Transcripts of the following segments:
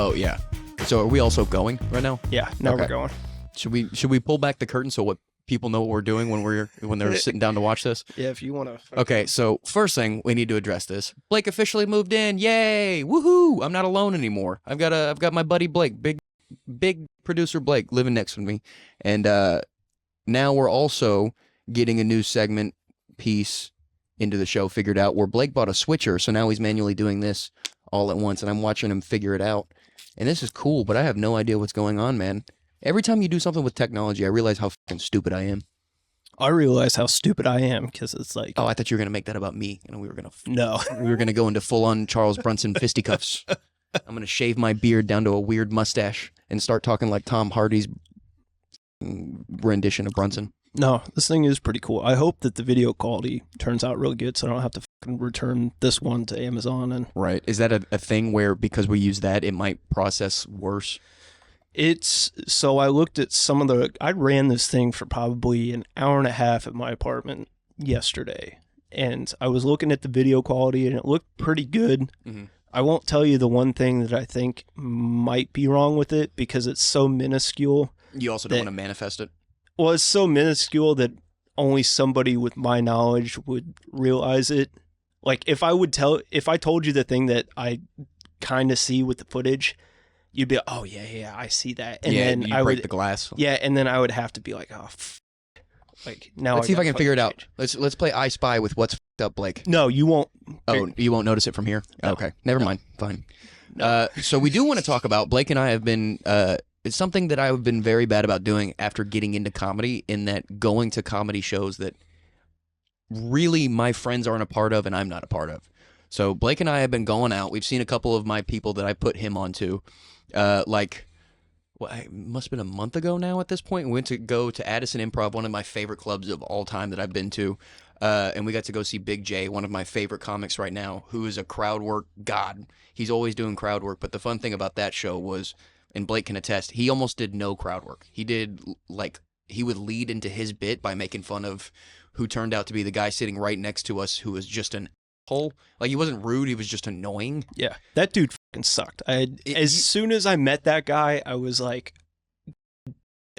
Oh, yeah. So are we also going right now? Yeah, now Okay. we're going. Should we pull back the curtain so what people know what we're doing when they're sitting down to watch this? Yeah, if you want to. Okay, so first thing we need to address this. Blake officially moved in. Yay! Woohoo! I'm not alone anymore. I've got my buddy Blake, big producer Blake living next to me. And now we're also getting a new segment piece into the show figured out where Blake bought a switcher, so now he's manually doing this all at once and I'm watching him figure it out. And this is cool, but I have no idea what's going on, man. Every time you do something with technology, I realize how fucking stupid I am. I realize how stupid I am because it's like. Oh, I thought you were going to make that about me. And we were No. going to go into full-on Charles Bronson fisticuffs. I'm going to shave my beard down to a weird mustache and start talking like Tom Hardy's rendition of Brunson. No, this thing is pretty cool. I hope that the video quality turns out really good so I don't have to fucking return this one to Amazon. And right. Is that a thing where because we use that, it might process worse? So I looked at I ran this thing for probably an hour and a half at my apartment yesterday. And I was looking at the video quality and it looked pretty good. Mm-hmm. I won't tell you the one thing that I think might be wrong with it because it's so minuscule. You also don't want to manifest it? Well, it's so minuscule that only somebody with my knowledge would realize it. Like if I told you the thing that I kind of see with the footage, you'd be like, oh yeah, I see that. And then I would break the glass. Yeah, and then I would have to be like, oh, like now. Let's see if I can figure it out. Let's play I Spy with what's fucked up, Blake. No, you won't. Oh, you won't notice it from here. No. Okay, never mind. Fine. So we do want to talk about Blake and I have been. It's something that I've been very bad about doing after getting into comedy, in that going to comedy shows that really my friends aren't a part of and I'm not a part of. So Blake and I have been going out. We've seen a couple of my people that I put him onto. It must have been a month ago now at this point. We went to go to Addison Improv, one of my favorite clubs of all time that I've been to. And we got to go see Big J, one of my favorite comics right now, who is a crowd work god. He's always doing crowd work. But the fun thing about that show was, and Blake can attest, he almost did no crowd work. He would lead into his bit by making fun of who turned out to be the guy sitting right next to us, who was just an asshole. Like, he wasn't rude, he was just annoying. Yeah, that dude fucking sucked. As soon as I met that guy, I was like,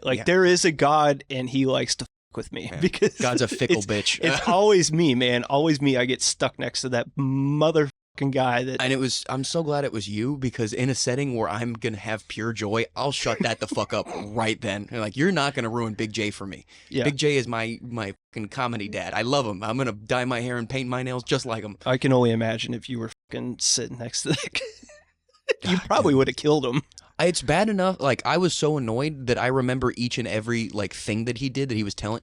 yeah. There is a God and he likes to fuck with me. Yeah. Because God's a fickle bitch. It's always me, man. Always me. I get stuck next to that mother guy and I'm so glad it was you, because in a setting where I'm gonna have pure joy, I'll shut that the fuck up right then. Like, you're not gonna ruin Big J for me. Yeah. Big J is my fucking comedy dad. I love him. I'm gonna dye my hair and paint my nails just like him. I can only imagine if you were fucking sitting next to that guy. You probably would have killed him. It's bad enough. Like, I was so annoyed that I remember each and every thing that he did that he was telling.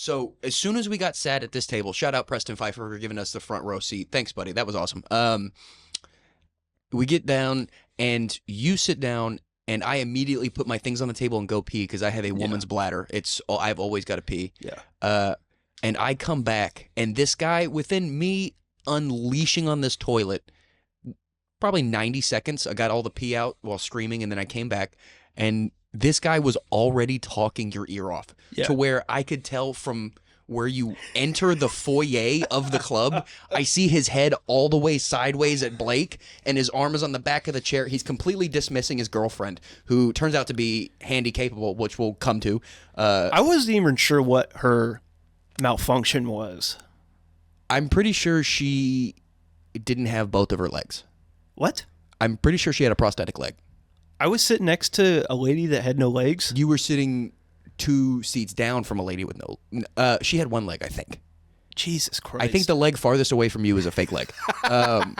So as soon as we got sat at this table, shout out Preston Pfeiffer for giving us the front row seat. Thanks, buddy. That was awesome. We get down and you sit down and I immediately put my things on the table and go pee because I have a woman's bladder. I've always got to pee. Yeah. And I come back and this guy, within me unleashing on this toilet, probably 90 seconds, I got all the pee out while screaming, and then I came back and this guy was already talking your ear off to where I could tell from where you enter the foyer of the club. I see his head all the way sideways at Blake and his arm is on the back of the chair. He's completely dismissing his girlfriend, who turns out to be handy capable, which we'll come to. I wasn't even sure what her malfunction was. I'm pretty sure she didn't have both of her legs. What? I'm pretty sure she had a prosthetic leg. I was sitting next to a lady that had no legs. You were sitting 2 seats down from a lady with no... she had one leg, I think. Jesus Christ. I think the leg farthest away from you is a fake leg. But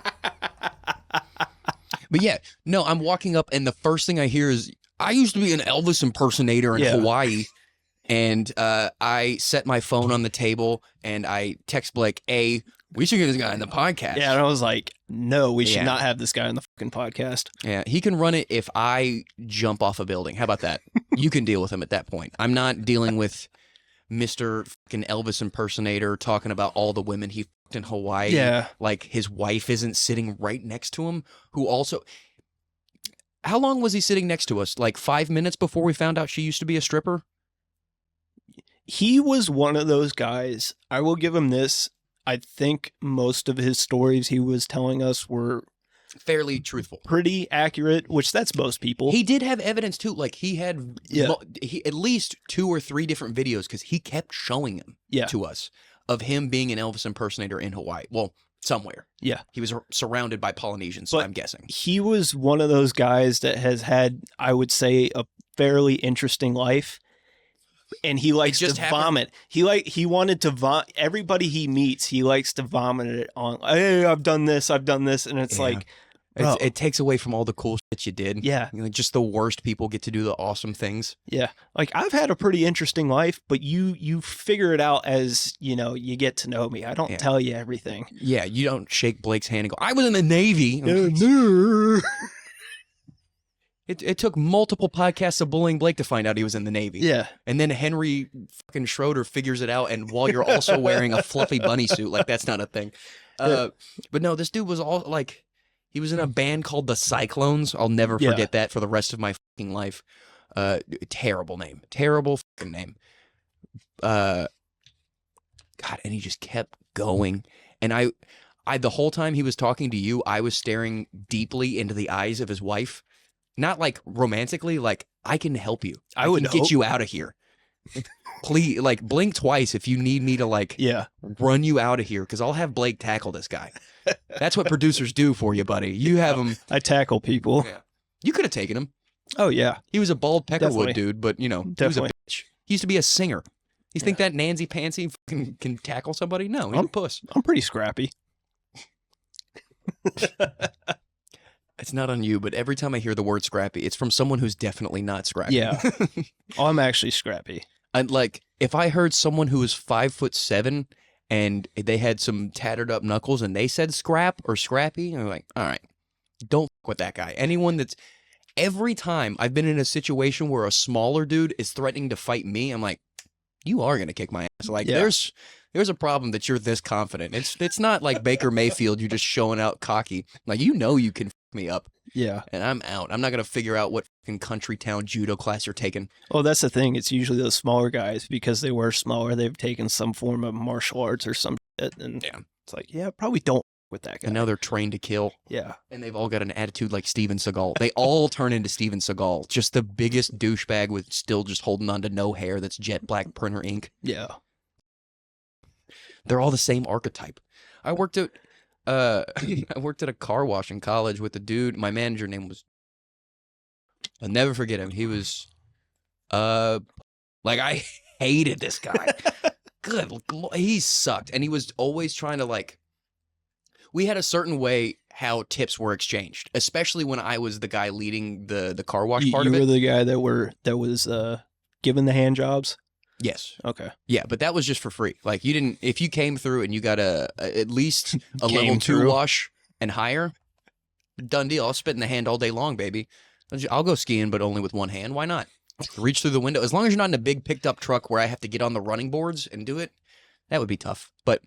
yeah, no, I'm walking up and the first thing I hear is, I used to be an Elvis impersonator in Hawaii. And I set my phone on the table and I text Blake, we should get this guy in the podcast. Yeah, and I was like, no, we should not have this guy on the fucking podcast. Yeah, he can run it if I jump off a building. How about that? You can deal with him at that point. I'm not dealing with Mr. fucking Elvis impersonator talking about all the women he fucked in Hawaii. Yeah. Like, his wife isn't sitting right next to him, who also... How long was he sitting next to us? Like 5 minutes before we found out she used to be a stripper? He was one of those guys. I will give him this. I think most of his stories he was telling us were fairly truthful. Pretty accurate, which that's most people. He did have evidence too. Like he had at least 2 or 3 different videos because he kept showing them to us of him being an Elvis impersonator in Hawaii. Well, somewhere. Yeah. He was surrounded by Polynesians, But I'm guessing. He was one of those guys that has had, I would say, a fairly interesting life. And he likes to vomit. He wanted to vomit. Everybody he meets, he likes to vomit it on. Hey, I've done this. And it's like, it takes away from all the cool shit you did. Yeah. Like just the worst people get to do the awesome things. Yeah. Like I've had a pretty interesting life, but you figure it out as, you get to know me. I don't tell you everything. Yeah. You don't shake Blake's hand and go, I was in the Navy. It took multiple podcasts of bullying Blake to find out he was in the Navy. Yeah. And then Henry fucking Schroeder figures it out, and while you're also wearing a fluffy bunny suit, like that's not a thing. But no, this dude was all like, he was in a band called the Cyclones. I'll never forget that for the rest of my fucking life. Terrible name. Terrible fucking name. God, and he just kept going. And I the whole time he was talking to you, I was staring deeply into the eyes of his wife. Not like romantically, like I can help you. I can get you out of here. Please, like blink twice if you need me to run you out of here, because I'll have Blake tackle this guy. That's what producers do for you, buddy. You have him. I tackle people. Yeah. You could have taken him. Oh yeah. He was a bald Peckerwood dude, but he was a bitch. He used to be a singer. You think that Nancy Pansy can tackle somebody? No, he's a puss. I'm pretty scrappy. It's not on you, but every time I hear the word scrappy, it's from someone who's definitely not scrappy. Yeah. I'm actually scrappy. And like, if I heard someone who was 5'7" and they had some tattered up knuckles and they said scrap or scrappy, I'm like, all right, don't fuck with that guy. Anyone that's, every time I've been in a situation where a smaller dude is threatening to fight me, I'm like, you are going to kick my ass. Like, there's a problem that you're this confident. It's not like Baker Mayfield, you're just showing out cocky. Like, you can me up. Yeah. And I'm out. I'm not going to figure out what fucking country town judo class you're taking. Oh, that's the thing. It's usually those smaller guys because they were smaller. They've taken some form of martial arts or some shit. And it's like, probably don't with that guy. And now they're trained to kill. Yeah. And they've all got an attitude like Steven Seagal. They all turn into Steven Seagal. Just the biggest douchebag with still just holding on to no hair that's jet black printer ink. Yeah. They're all the same archetype. I worked at a car wash in college with a dude. My manager name was, I'll never forget him. He was, I hated this guy. Good. He sucked. And he was always trying to we had a certain way how tips were exchanged, especially when I was the guy leading the car wash part of it. You were the guy that was given the hand jobs? Yes. Okay. Yeah, but that was just for free. Like you didn't, if you came through and you got at least a level 2 through. wash and higher, done deal. I'll spit in the hand all day long, baby. I'll go skiing, but only with one hand. Why not? Reach through the window. As long as you're not in a big picked up truck where I have to get on the running boards and do it, that would be tough. But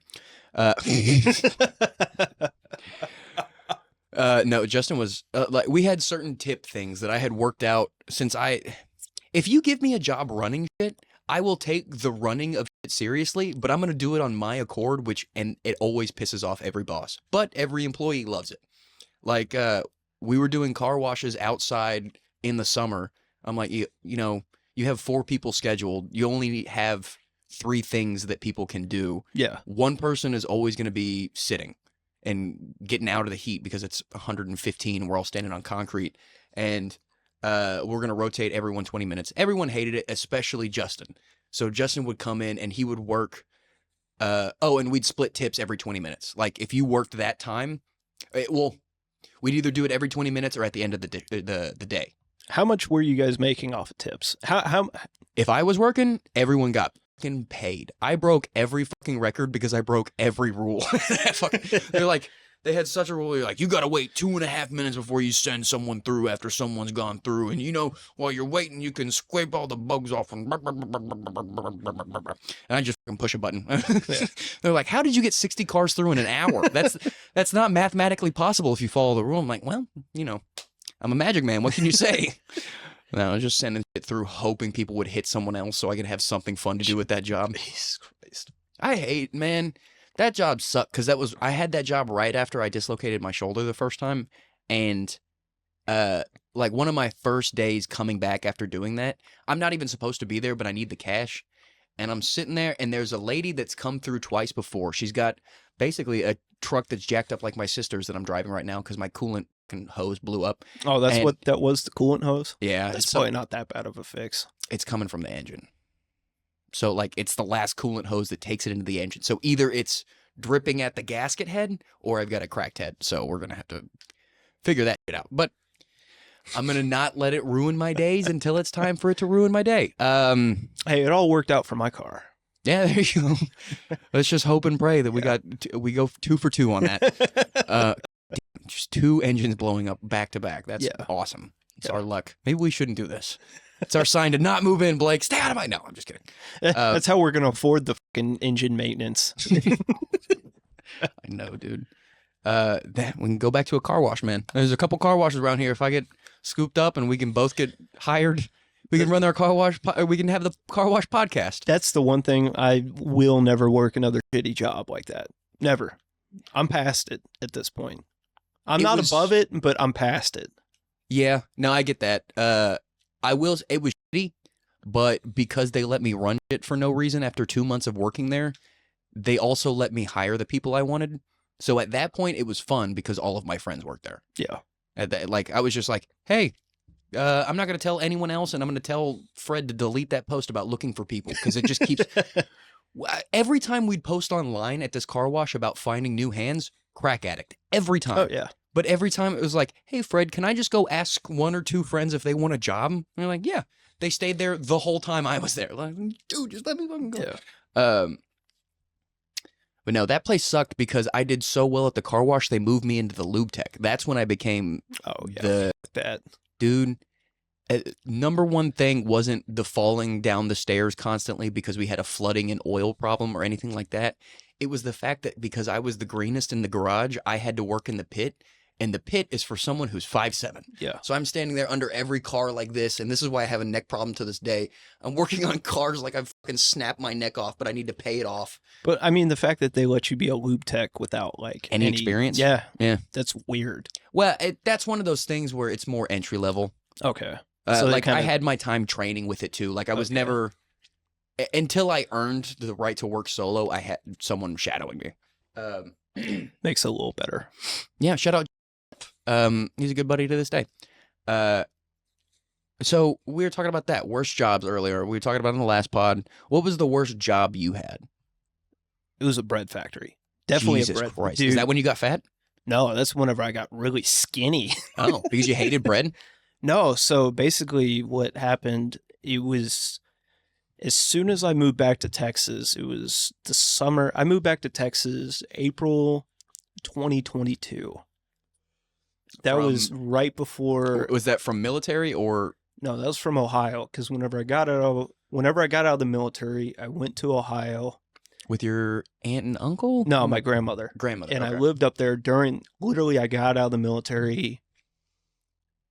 no, Justin was we had certain tip things that I had worked out if you give me a job running shit, I will take the running of shit seriously, but I'm going to do it on my accord, and it always pisses off every boss. But every employee loves it. Like, we were doing car washes outside in the summer. I'm like, you have 4 people scheduled. You only have 3 things that people can do. Yeah. One person is always going to be sitting and getting out of the heat because it's 115 and we're all standing on concrete. And we're going to rotate everyone 20 minutes. Everyone hated it, especially Justin. So Justin would come in and he would work. And we'd split tips every 20 minutes. Like if you worked that time, we'd either do it every 20 minutes or at the end of the day. How much were you guys making off of tips? How? If I was working, everyone got fucking paid. I broke every fucking record because I broke every rule. They're like, they had such a rule. You're like, you got to wait 2.5 minutes before you send someone through after someone's gone through. And while you're waiting, you can scrape all the bugs off. And I just fucking push a button. They're like, how did you get 60 cars through in an hour? That's not mathematically possible if you follow the rule. I'm like, well, I'm a magic man. What can you say? No, I was just sending it through, hoping people would hit someone else so I could have something fun to do with that job. Jesus Christ. I hate, man. That job sucked because I had that job right after I dislocated my shoulder the first time, And like one of my first days coming back after doing that, I'm not even supposed to be there, but I need the cash. And I'm sitting there, and there's a lady that's come through twice before. She's got basically a truck that's jacked up like my sister's that I'm driving right now because my coolant hose blew up. Oh, that's what that was, the coolant hose? Yeah. That's probably not that bad of a fix. It's coming from the engine. So, like, it's the last coolant hose that takes it into the engine. So either it's dripping at the gasket head or I've got a cracked head. So we're going to have to figure that shit out. But I'm going to not let it ruin my days until it's time for it to ruin my day. Hey, it all worked out for my car. Yeah, there you go. Let's just hope and pray that we go 2 for 2 on that. Just 2 engines blowing up back to back. That's awesome. It's our luck. Maybe we shouldn't do this. It's our sign to not move in, Blake. Stay out of my... No, I'm just kidding. That's how we're going to afford the fucking engine maintenance. I know, dude. We can go back to a car wash, man. There's a couple car washes around here. If I get scooped up and we can both get hired, we can run our car wash. We can have the car wash podcast. That's the one thing. I will never work another shitty job like that. Never. I'm past it at this point. I'm not above it, but I'm past it. Yeah, no, I get that. It was shitty, but because they let me run it for no reason after 2 months of working there, they also let me hire the people I wanted. So at that point, it was fun because all of my friends worked there. Yeah. I was just like, hey, I'm not going to tell anyone else, and I'm going to tell Fred to delete that post about looking for people because it just keeps... Every time we'd post online at this car wash about finding new hands, crack addict. Every time. Oh, yeah. But every time it was like, hey, Fred, can I just go ask 1 or 2 friends if they want a job? And they're like, yeah. They stayed there the whole time I was there. Like, dude, just let me fucking go. Yeah. But no, that place sucked because I did so well at the car wash, they moved me into the lube tech. That's when I became that. Dude, number one thing wasn't the falling down the stairs constantly because we had a flooding and oil problem or anything like that. It was the fact that because I was the greenest in the garage, I had to work in the pit. And the pit is for someone who's 5'7". Yeah. So I'm standing there under every car like this, and this is why I have a neck problem to this day. I'm working on cars like I've fucking snapped my neck off, but I need to pay it off. But I mean, the fact that they let you be a lube tech without like any experience, yeah, that's weird. Well, that's one of those things where it's more entry level. Okay. So like I had my time training with it too. Like I was never until I earned the right to work solo. I had someone shadowing me. Makes it a little better. Yeah. Shout out. He's a good buddy to this day. So we were talking about that worst jobs earlier. We were talking about it in the last pod. What was the worst job you had? It was a bread factory. Definitely Jesus a bread. Christ. Dude, is that when you got fat? No, that's whenever I got really skinny. Oh, because you hated bread? No. So basically, what happened? It was as soon as I moved back to Texas. It was the summer. I moved back to Texas April 2022. That was right before. Was that from military or? No, that was from Ohio. Because whenever I got out of the military, I went to Ohio with your aunt and uncle. No, my grandmother. And I lived up there during. Literally, I got out of the military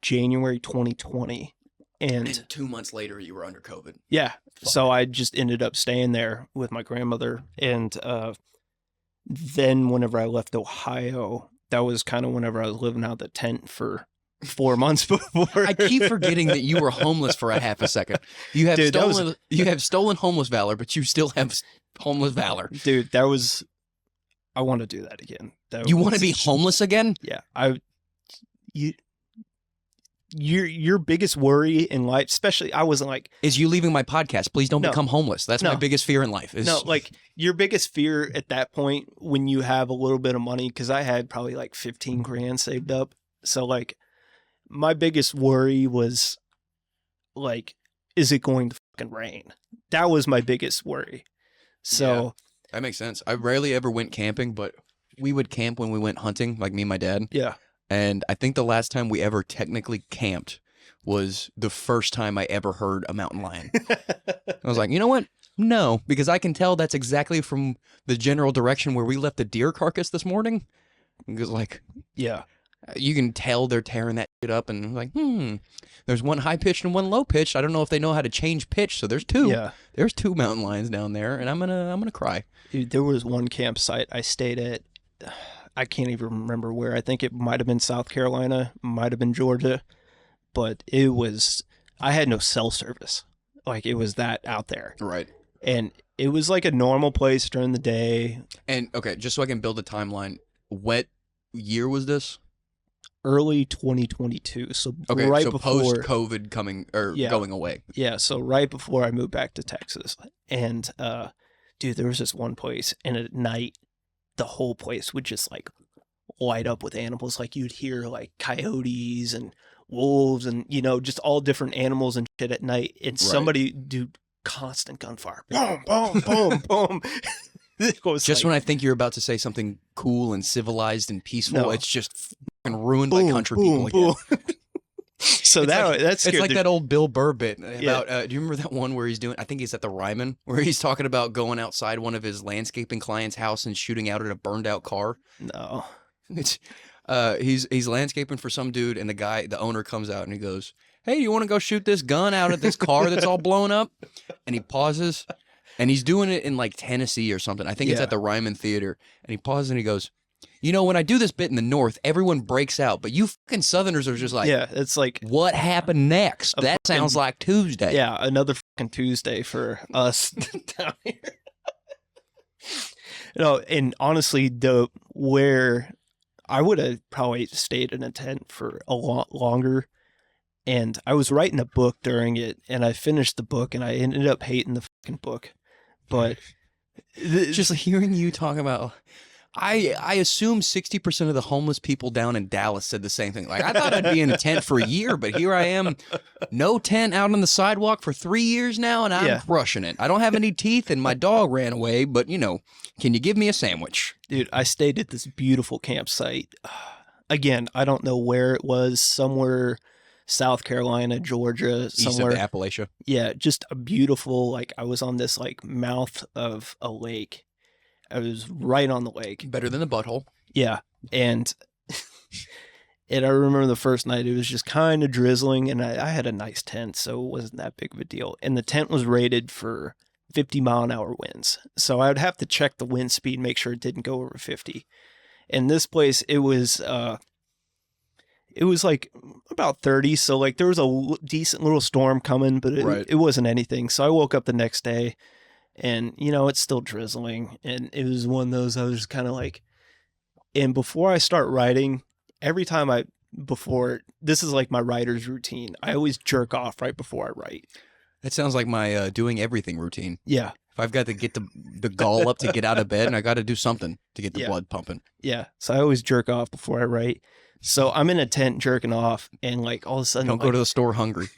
January 2020, and 2 months later, you were under COVID. Yeah, so I just ended up staying there with my grandmother, and then whenever I left Ohio. That was kind of whenever I was living out the tent for 4 months before. I keep forgetting that you were homeless for a half a second. You have you have stolen homeless valor, but you still have homeless valor. Dude, I want to do that again. You want to be homeless again? Yeah. Your biggest worry in life, especially I wasn't like, is you leaving my podcast. Please don't become homeless. That's my biggest fear in life. No, like your biggest fear at that point when you have a little bit of money, because I had probably like 15 grand saved up. So like my biggest worry was like, is it going to fucking rain? That was my biggest worry. So that makes sense. I rarely ever went camping, but we would camp when we went hunting, like me and my dad. Yeah. And I think the last time we ever technically camped was the first time I ever heard a mountain lion. I was like, you know what? No, because I can tell that's exactly from the general direction where we left the deer carcass this morning. Because like, yeah, you can tell they're tearing that shit up, and like, there's one high pitched and one low pitched. I don't know if they know how to change pitch, so there's 2. Yeah, there's 2 mountain lions down there, and I'm gonna cry. Dude, there was one campsite I stayed at. I can't even remember where. I think it might have been South Carolina, might have been Georgia, but I had no cell service. Like, it was that out there. Right. And it was like a normal place during the day. And okay, just so I can build a timeline, what year was this? Early 2022. So Okay, right so before post COVID coming or going away. Yeah, so right before I moved back to Texas. And dude, there was this one place, and at night the whole place would just like light up with animals. Like, you'd hear like coyotes and wolves and, you know, just all different animals and shit at night. And somebody do constant gunfire. Boom, boom, boom, boom. Just when I think you're about to say something cool and civilized and peaceful, it's just fucking ruined by country people again. So that's it's like that old Bill Burr bit about. Do you remember that one where he's doing? I think he's at the Ryman, where he's talking about going outside one of his landscaping clients' house and shooting out at a burned out car. No, it's he's landscaping for some dude, and the owner comes out and he goes, "Hey, you want to go shoot this gun out at this car that's all blown up?" And he pauses, and he's doing it in like Tennessee or something. I think it's at the Ryman Theater, and he pauses and he goes, "You know, when I do this bit in the North, everyone breaks out, but you fucking Southerners are just like, it's like, what happened next? That sounds like Tuesday." Yeah, another fucking Tuesday for us down here. No, and honestly, where I would have probably stayed in a tent for a lot longer. And I was writing a book during it, and I finished the book, and I ended up hating the fucking book. But just hearing you talk about, I assume 60% of the homeless people down in Dallas said the same thing. Like, I thought I'd be in a tent for a year, but here I am, no tent, out on the sidewalk for 3 years now, and I'm crushing it. I don't have any teeth, and my dog ran away, but, you know, can you give me a sandwich? Dude, I stayed at this beautiful campsite. Again, I don't know where it was, somewhere South Carolina, Georgia, somewhere. East of Appalachia. Yeah, just a beautiful, like, I was on this, like, mouth of a lake. I was right on the lake. Better than the butthole. Yeah. And I remember the first night, it was just kind of drizzling, and I had a nice tent, so it wasn't that big of a deal. And the tent was rated for 50-mile-an-hour winds. So I would have to check the wind speed, make sure it didn't go over 50. And this place, it was like about 30. So like there was a decent little storm coming, but it wasn't anything. So I woke up the next day, and, you know, it's still drizzling. And it was one of those, I was kind of like, and before I start writing, every time this is like my writer's routine. I always jerk off right before I write. That sounds like my doing everything routine. Yeah. If I've got to get the gall up to get out of bed, and I got to do something to get the blood pumping. Yeah. So I always jerk off before I write. So I'm in a tent jerking off, and like all of a sudden, don't go to the store hungry,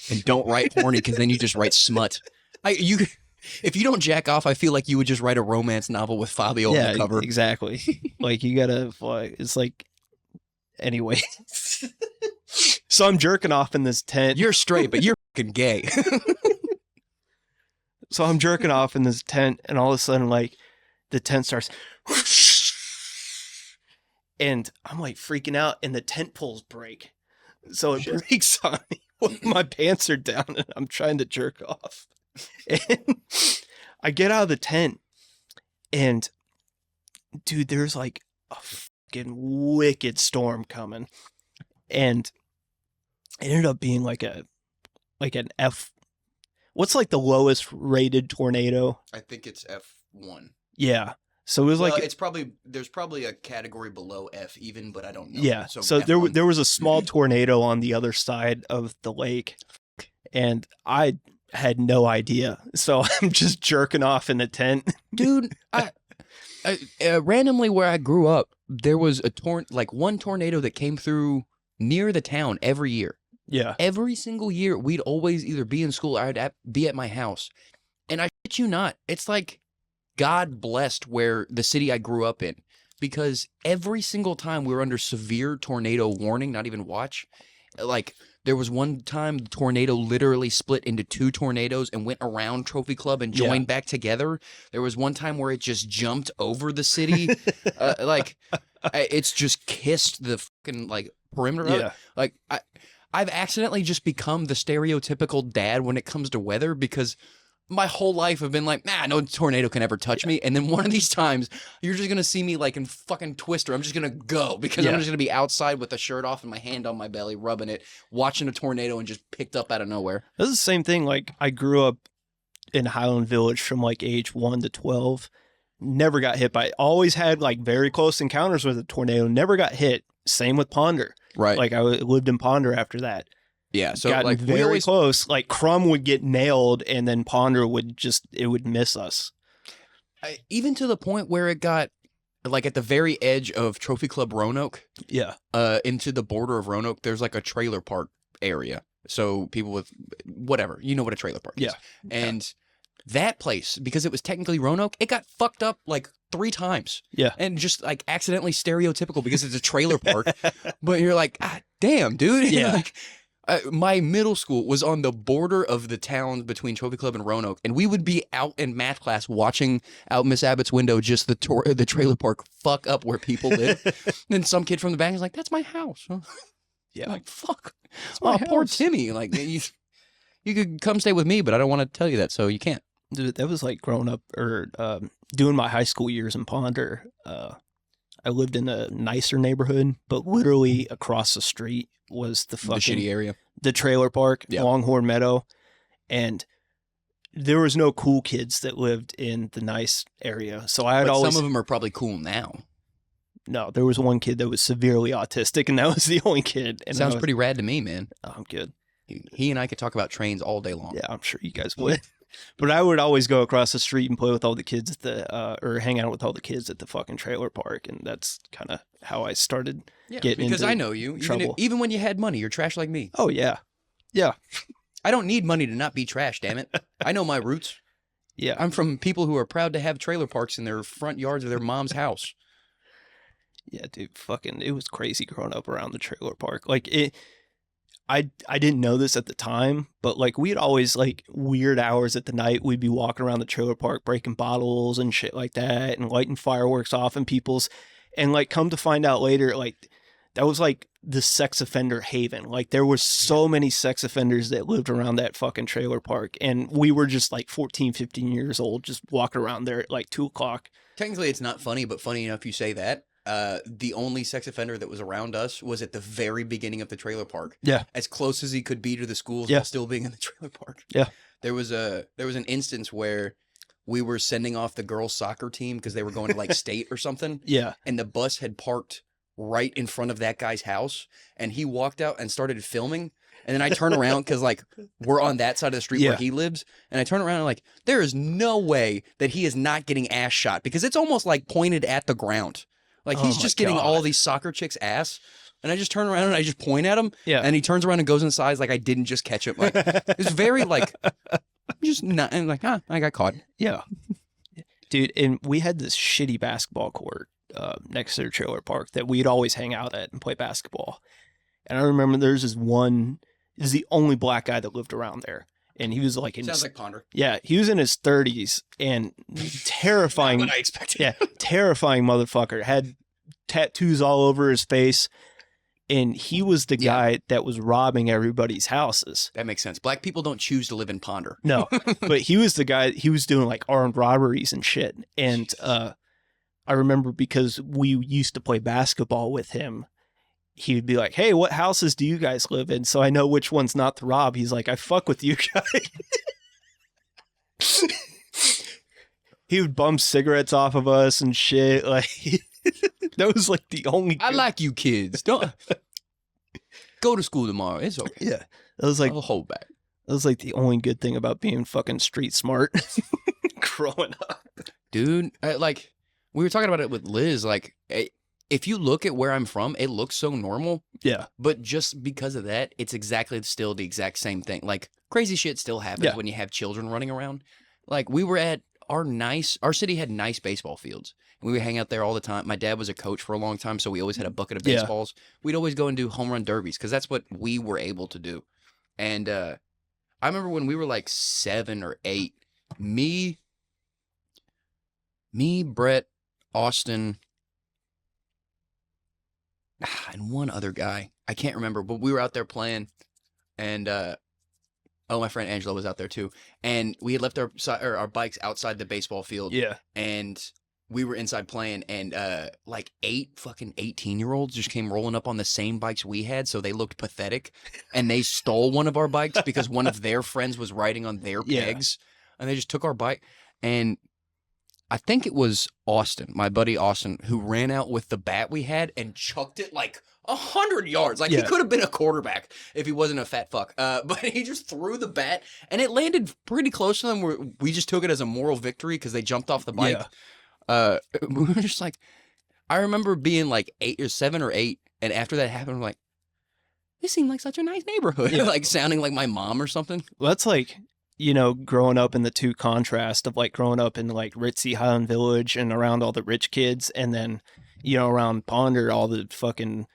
and don't write horny, because then you just write smut. If you don't jack off, I feel like you would just write a romance novel with Fabio on the cover. Exactly. Like, you gotta, it's like, anyway. So I'm jerking off in this tent. You're straight, but you're fucking gay. So I'm jerking off in this tent, and all of a sudden, like, the tent starts, and I'm like freaking out, and the tent poles break. So it breaks on me when my pants are down, and I'm trying to jerk off. And I get out of the tent, and dude, there's like a fucking wicked storm coming, and it ended up being like an F. What's like the lowest rated tornado? I think it's F1. Yeah. So it was there's probably a category below F even, but I don't know. Yeah. So there was a small tornado on the other side of the lake, and I had no idea. So I'm just jerking off in a tent. Dude, I randomly where I grew up, there was one tornado that came through near the town every year. Yeah. Every single year, we'd always either be in school or I'd be at my house. And I shit you not, it's like God blessed where the city I grew up in, because every single time we were under severe tornado warning, not even watch, like there was one time the tornado literally split into 2 tornadoes and went around Trophy Club and joined back together. There was one time where it just jumped over the city. It's just kissed the fucking like perimeter. Yeah. Like I've accidentally just become the stereotypical dad when it comes to weather, because my whole life I've been like, nah, no tornado can ever touch me. And then one of these times, you're just gonna see me like in fucking Twister. I'm just gonna go because I'm just gonna be outside with the shirt off and my hand on my belly, rubbing it, watching a tornado, and just picked up out of nowhere. That's the same thing. Like, I grew up in Highland Village from like age 1 to 12. Never got hit by it. Always had like very close encounters with a tornado. Never got hit. Same with Ponder. Right. Like, I lived in Ponder after that. Yeah. So Gotten like very close. Like, Crumb would get nailed, and then Ponder would miss us. even to the point where it got like at the very edge of Trophy Club Roanoke. Yeah. Into the border of Roanoke, there's like a trailer park area. So people with whatever, you know what a trailer park is. And that place, because it was technically Roanoke, it got fucked up like 3 times. Yeah. And just like accidentally stereotypical because it's a trailer park. But you're like, ah, damn, dude. Yeah. Like, my middle school was on the border of the town between Trophy Club and Roanoke, and we would be out in math class watching out Miss Abbott's window just the trailer park fuck up where people live. And some kid from the back is like, "That's my house." Yeah. Like, fuck. Oh, poor Timmy. Like, you could come stay with me, but I don't want to tell you that, so you can't. Dude, that was like growing up or doing my high school years in Ponder. I lived in a nicer neighborhood, but literally across the street was the shitty area, the trailer park, Yeah. Longhorn Meadow, and there was no cool kids that lived in the nice area. So I had But always some of them are probably cool now. no. There was one kid that was severely autistic, and that was the only kid. And Sounds pretty rad to me, man. Oh, I'm good. He and I could talk about trains all day long. Yeah, I'm sure you guys would. But I would always go across the street and play with all the kids at the, or hang out with all the kids at the fucking trailer park, and that's kind of how I started getting because into I know you. trouble. Even when you had money, you're trash like me. Oh yeah, yeah, I don't need money to not be trash. Damn it! I know my roots. yeah. I'm from people who are proud to have trailer parks in their front yards of their mom's house. Yeah, dude, fucking, it was crazy growing up around the trailer park. Like it, I didn't know this at the time, but like we'd always like weird hours at the night. We'd be walking around the trailer park, breaking bottles and shit like that, and lighting fireworks off in people's. And like, come to find out later, like that was like the sex offender haven. Like there were so many sex offenders that lived around that fucking trailer park, and we were just like 14, 15 years old, just walking around there at like 2:00. Technically, it's not funny, but funny enough you say that. The only sex offender that was around us was at the very beginning of the trailer park. Yeah. As close as he could be to the schools Yeah. while still being in the trailer park. Yeah. There was an instance where we were sending off the girls' soccer team because they were going to like state or something. Yeah. And the bus had parked right in front of that guy's house, and he walked out and started filming. And then I turn around because like we're on that side of the street where Yeah. he lives, and I turn around and like there is no way that he is not getting ass shot because it's almost like pointed at the ground. Like Oh he's my just getting God. all these soccer chicks' ass, and I just turn around and I just point at him, Yeah. and he turns around and goes inside like I didn't just catch him. Like it's very like just not and like I got caught. Yeah. Dude, and we had this shitty basketball court next to the trailer park that we'd always hang out at and play basketball. And I remember there's this one, this is the only black guy that lived around there. And he was like in Sounds his, like Ponder. yeah, he was in his 30s and terrifying, What I expected. yeah, terrifying motherfucker. Had tattoos all over his face. And he was the Yeah. guy that was robbing everybody's houses. That makes sense. Black people don't choose to live in Ponder. No, but he was the guy, he was doing like armed robberies and shit. And I remember because we used to play basketball with him, he would be like, "Hey, what houses do you guys live in? So I know which one's not to rob." He's like, "I fuck with you guys." He would bum cigarettes off of us and shit. Like that was like the only. I like you kids. Don't go to school tomorrow. It's okay. Yeah, that was like I'll hold back. that was like the only good thing about being fucking street smart growing up. Dude, like we were talking about it with Liz, like if you look at where I'm from, it looks so normal, Yeah, but just because of that, it's exactly still the exact same thing. Like crazy shit still happens Yeah. when you have children running around. Like we were at our city had nice baseball fields. And we would hang out there all the time. My dad was a coach for a long time, so we always had a bucket of Yeah. baseballs. We'd always go and do home run derbies because that's what we were able to do. And I remember when we were like 7 or 8, me, Brett, Austin, and one other guy. I can't remember, but we were out there playing, and Oh, my friend Angela was out there too, and we had left our bikes outside the baseball field. Yeah. And we were inside playing, and like 8 fucking 18-year-olds just came rolling up on the same bikes we had, so they looked pathetic, and they stole one of our bikes because one of their friends was riding on their pegs, and they just took our bike. And I think it was Austin, my buddy Austin, who ran out with the bat we had and chucked it like 100 yards. Like he could have been a quarterback if he wasn't a fat fuck. But he just threw the bat, and it landed pretty close to them. We just took it as a moral victory because they jumped off the bike. We were just like, I remember being like 7 or 8, and after that happened, we're like, this seemed like such a nice neighborhood, like sounding like my mom or something. Well, that's like, you know, growing up in the two contrast of like growing up in like ritzy Highland Village and around all the rich kids, and then, you know, around Ponder, all the fucking,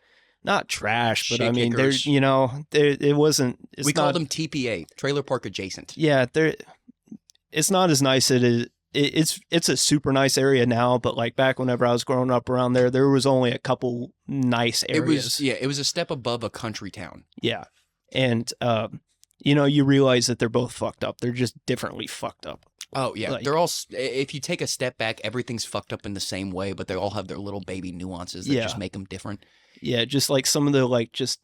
not trash, but Shit I mean, kickers. there, you know, it wasn't. We called them TPA, trailer park adjacent. Yeah, it's not as nice as it is. It's a super nice area now, but like back whenever I was growing up around there was only a couple nice areas. It was a step above a country town. Yeah. And, you know, you realize that they're both fucked up. They're just differently fucked up. Oh, yeah. Like, They're all, if you take a step back, everything's fucked up in the same way, but they all have their little baby nuances that just make them different. Yeah, just like some of the, like, just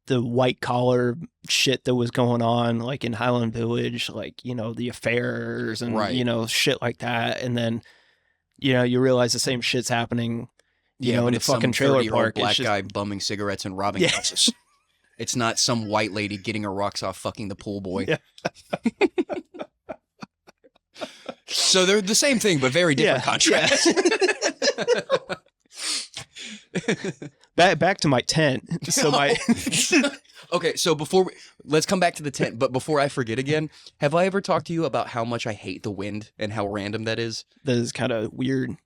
the white collar shit that was going on, like in Highland Village, like, you know, the affairs and, you know, shit like that. And then, you know, you realize the same shit's happening, you know, in the fucking trailer park. Black guy bumming cigarettes and robbing houses. It's not some white lady getting her rocks off fucking the pool boy. Yeah. So they're the same thing, but very different contrast. Back to my tent. So my Okay, so let's come back to the tent. But before I forget again, have I ever talked to you about how much I hate the wind and how random that is? That is kind of weird.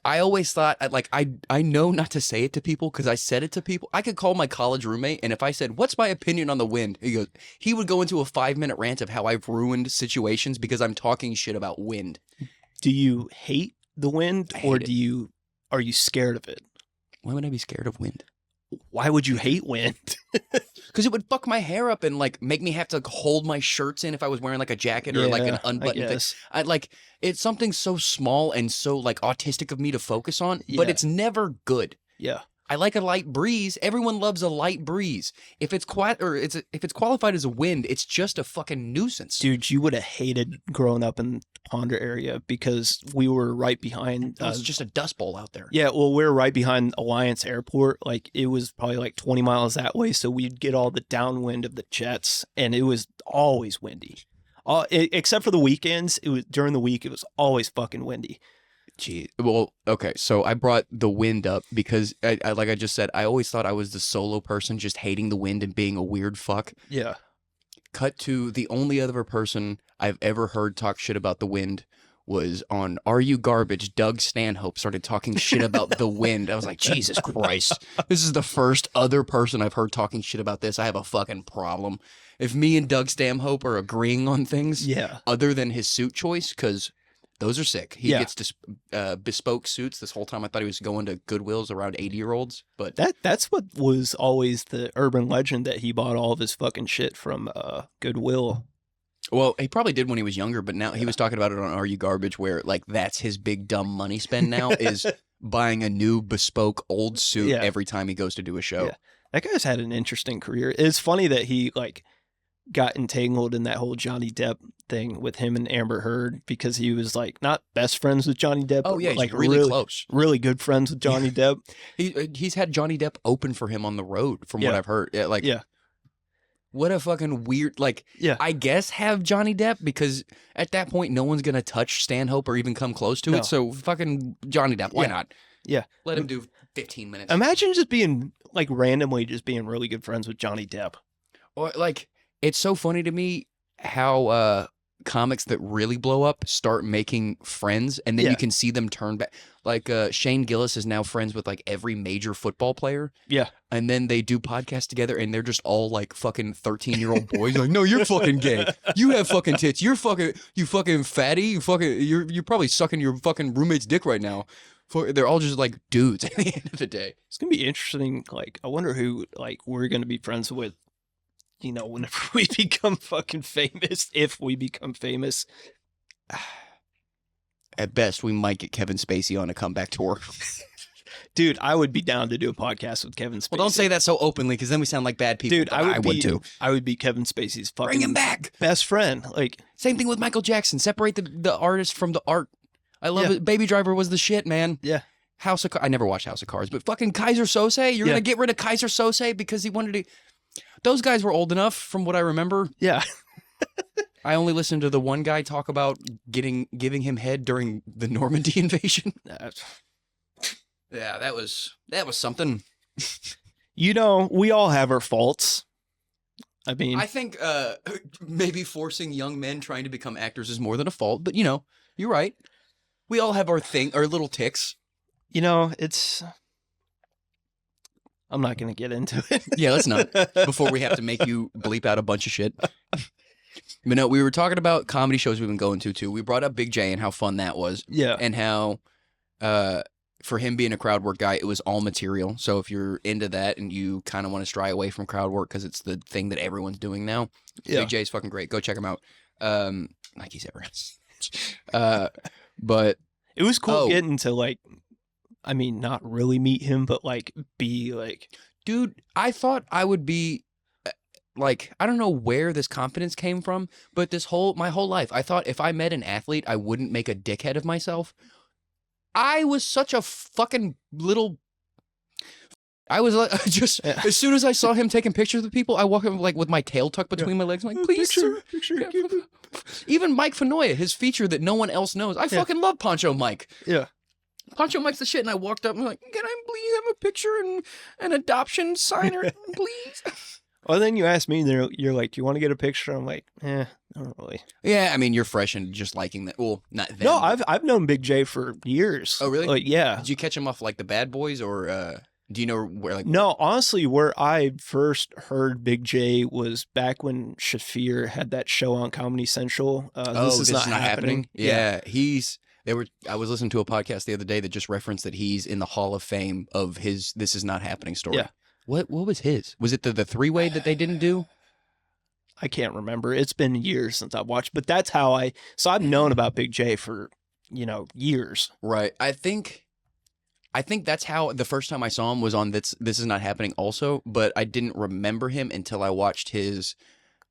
I always thought, I know not to say it to people because I said it to people. I could call my college roommate, and if I said, what's my opinion on the wind? He would go into a 5-minute rant of how I've ruined situations because I'm talking shit about wind. Do you hate the wind, or are you scared of it? Why would I be scared of wind? Why would you hate wind? Because it would fuck my hair up and like make me have to hold my shirts in if I was wearing like a jacket or like an unbuttoned thing. It's something so small and so like autistic of me to focus on, but it's never good. Yeah. I like a light breeze. Everyone loves a light breeze. If it's quiet or if it's qualified as a wind, it's just a fucking nuisance. Dude, you would have hated growing up in the Ponder area because we were right behind. It was just a dust bowl out there. Yeah, well, we were right behind Alliance Airport. Like it was probably like 20 miles that way, so we'd get all the downwind of the jets, and it was always windy. Except for the weekends, it was during the week. It was always fucking windy. Gee, well, okay, so I brought the wind up because, like I just said, I always thought I was the solo person just hating the wind and being a weird fuck. Yeah. Cut to the only other person I've ever heard talk shit about the wind was on Are You Garbage? Doug Stanhope started talking shit about the wind. I was like, Jesus Christ. This is the first other person I've heard talking shit about this. I have a fucking problem. If me and Doug Stanhope are agreeing on things other than his suit choice, because those are sick. He gets bespoke suits. This whole time I thought he was going to Goodwills around 80-year-olds. But that's what was always the urban legend, that he bought all of his fucking shit from Goodwill. Well, he probably did when he was younger, but now he was talking about it on Are You Garbage, where like that's his big dumb money spend now is buying a new bespoke old suit every time he goes to do a show. Yeah. That guy's had an interesting career. It's funny that he like got entangled in that whole Johnny Depp thing with him and Amber Heard, because he was like not best friends with Johnny Depp. Oh yeah, but, like really close, really good friends with Johnny Depp. He's had Johnny Depp open for him on the road, from what I've heard. What a fucking weird, like, I guess have Johnny Depp, because at that point, no one's going to touch Stanhope or even come close to it. So fucking Johnny Depp, why not? Yeah. Let him do 15 minutes. Imagine just being, like, randomly just being really good friends with Johnny Depp. Or, like, it's so funny to me how comics that really blow up start making friends, and then you can see them turn back. Like Shane Gillis is now friends with like every major football player. Yeah. And then they do podcasts together, and they're just all like fucking 13-year-old boys. Like, no, you're fucking gay. You have fucking tits. You fucking fatty. You're probably sucking your fucking roommate's dick right now. They're all just like dudes at the end of the day. It's gonna be interesting. Like, I wonder who like we're gonna be friends with, you know, whenever we become fucking famous, if we become famous. At best, we might get Kevin Spacey on a comeback tour. Dude, I would be down to do a podcast with Kevin Spacey. Well, don't say that so openly, because then we sound like bad people. Dude, I would too. I would be Kevin Spacey's fucking Bring him back. best friend. Like, same thing with Michael Jackson. Separate the artist from the art. I love it. Baby Driver was the shit, man. Yeah. House of I never watched House of Cards, but fucking Kaiser Sose. You're gonna get rid of Kaiser Sose because he wanted to. Those guys were old enough, from what I remember. Yeah. I only listened to the one guy talk about giving him head during the Normandy invasion. Yeah, that was something. You know, we all have our faults. I mean, I think maybe forcing young men trying to become actors is more than a fault, but you know, you're right. We all have our little ticks. You know, I'm not going to get into it. Yeah, let's not. Before we have to make you bleep out a bunch of shit. But no, we were talking about comedy shows we've been going to, too. We brought up Big J and how fun that was. Yeah. And how, for him being a crowd work guy, it was all material. So if you're into that and you kind of want to stray away from crowd work because it's the thing that everyone's doing now, Big J's fucking great. Go check him out. Like he's ever. But it was cool getting to, like, I mean, not really meet him, but like be like, dude, I thought I would be like, I don't know where this confidence came from, but my whole life, I thought if I met an athlete, I wouldn't make a dickhead of myself. I was such a fucking little. I was like, just as soon as I saw him taking pictures of people, I walk up like with my tail tucked between my legs. I'm like, please, sir. Even Mike Fanoia, his feature that no one else knows. I fucking love Poncho Mike. Yeah. Poncho Mike's the shit, and I walked up and I'm like, can I please have a picture and an adoption signer, please? Well, then you asked me, you're like, do you want to get a picture? I'm like, I don't really. Yeah, I mean, you're fresh and just liking that. Well, not them. No, I've known Big J for years. Oh, really? Like, yeah. Did you catch him off like the Bad Boys, or do you know where? Like, no, honestly, where I first heard Big J was back when Shafir had that show on Comedy Central. This is not happening. Yeah, I was listening to a podcast the other day that just referenced that he's in the Hall of Fame of his This Is Not Happening story. Yeah. What was his? Was it the three-way that they didn't do? I can't remember. It's been years since I've watched, but that's how so I've known about Big J for, years. Right. I think that's how the first time I saw him was on This Is Not Happening also, but I didn't remember him until I watched his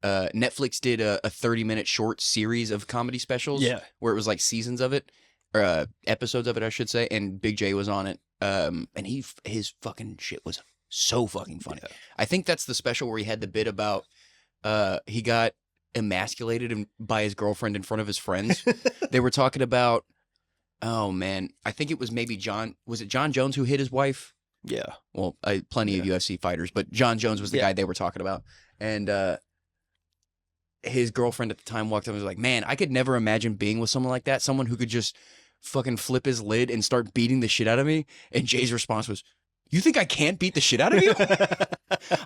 Netflix did a 30-minute short series of comedy specials. Yeah. Where it was like seasons of it, or episodes of it, I should say, and Big J was on it. And his fucking shit was so fucking funny. Yeah. I think that's the special where he had the bit about he got emasculated by his girlfriend in front of his friends. They were talking about, oh man, I think it was maybe was it John Jones who hit his wife? Yeah. Well, plenty of UFC fighters, but John Jones was the guy they were talking about. And his girlfriend at the time walked up and was like, man, I could never imagine being with someone like that. Someone who could just fucking flip his lid and start beating the shit out of me. And Jay's response was, you think I can't beat the shit out of you?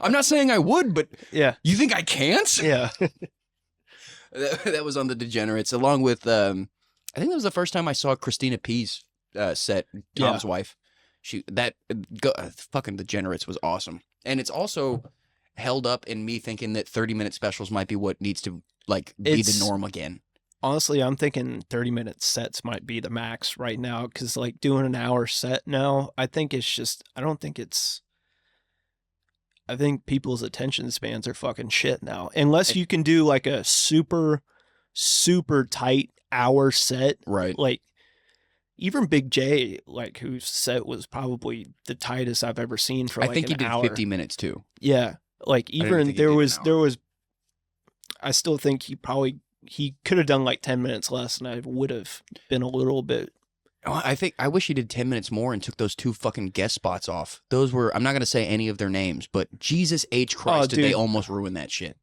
I'm not saying I would, but yeah, you think I can't? Yeah. That was on The Degenerates, along with, I think that was the first time I saw Christina P's set, Tom's wife. Fucking Degenerates was awesome. And it's also held up in me thinking that 30-minute specials might be what needs to be the norm again. Honestly, I'm thinking 30-minute sets might be the max right now, because like doing an hour set now, I think people's attention spans are fucking shit now. Unless you can do like a super, super tight hour set. Right. Like even Big J, like whose set was probably the tightest I've ever seen for like an hour. I think he did 50 minutes too. Yeah. Like even there was, I still think he could have done like 10 minutes less, and I would have been a little bit. I wish he did 10 minutes more and took those 2 fucking guest spots off. Those were, I'm not going to say any of their names, but Jesus H. Christ, did they almost ruin that shit.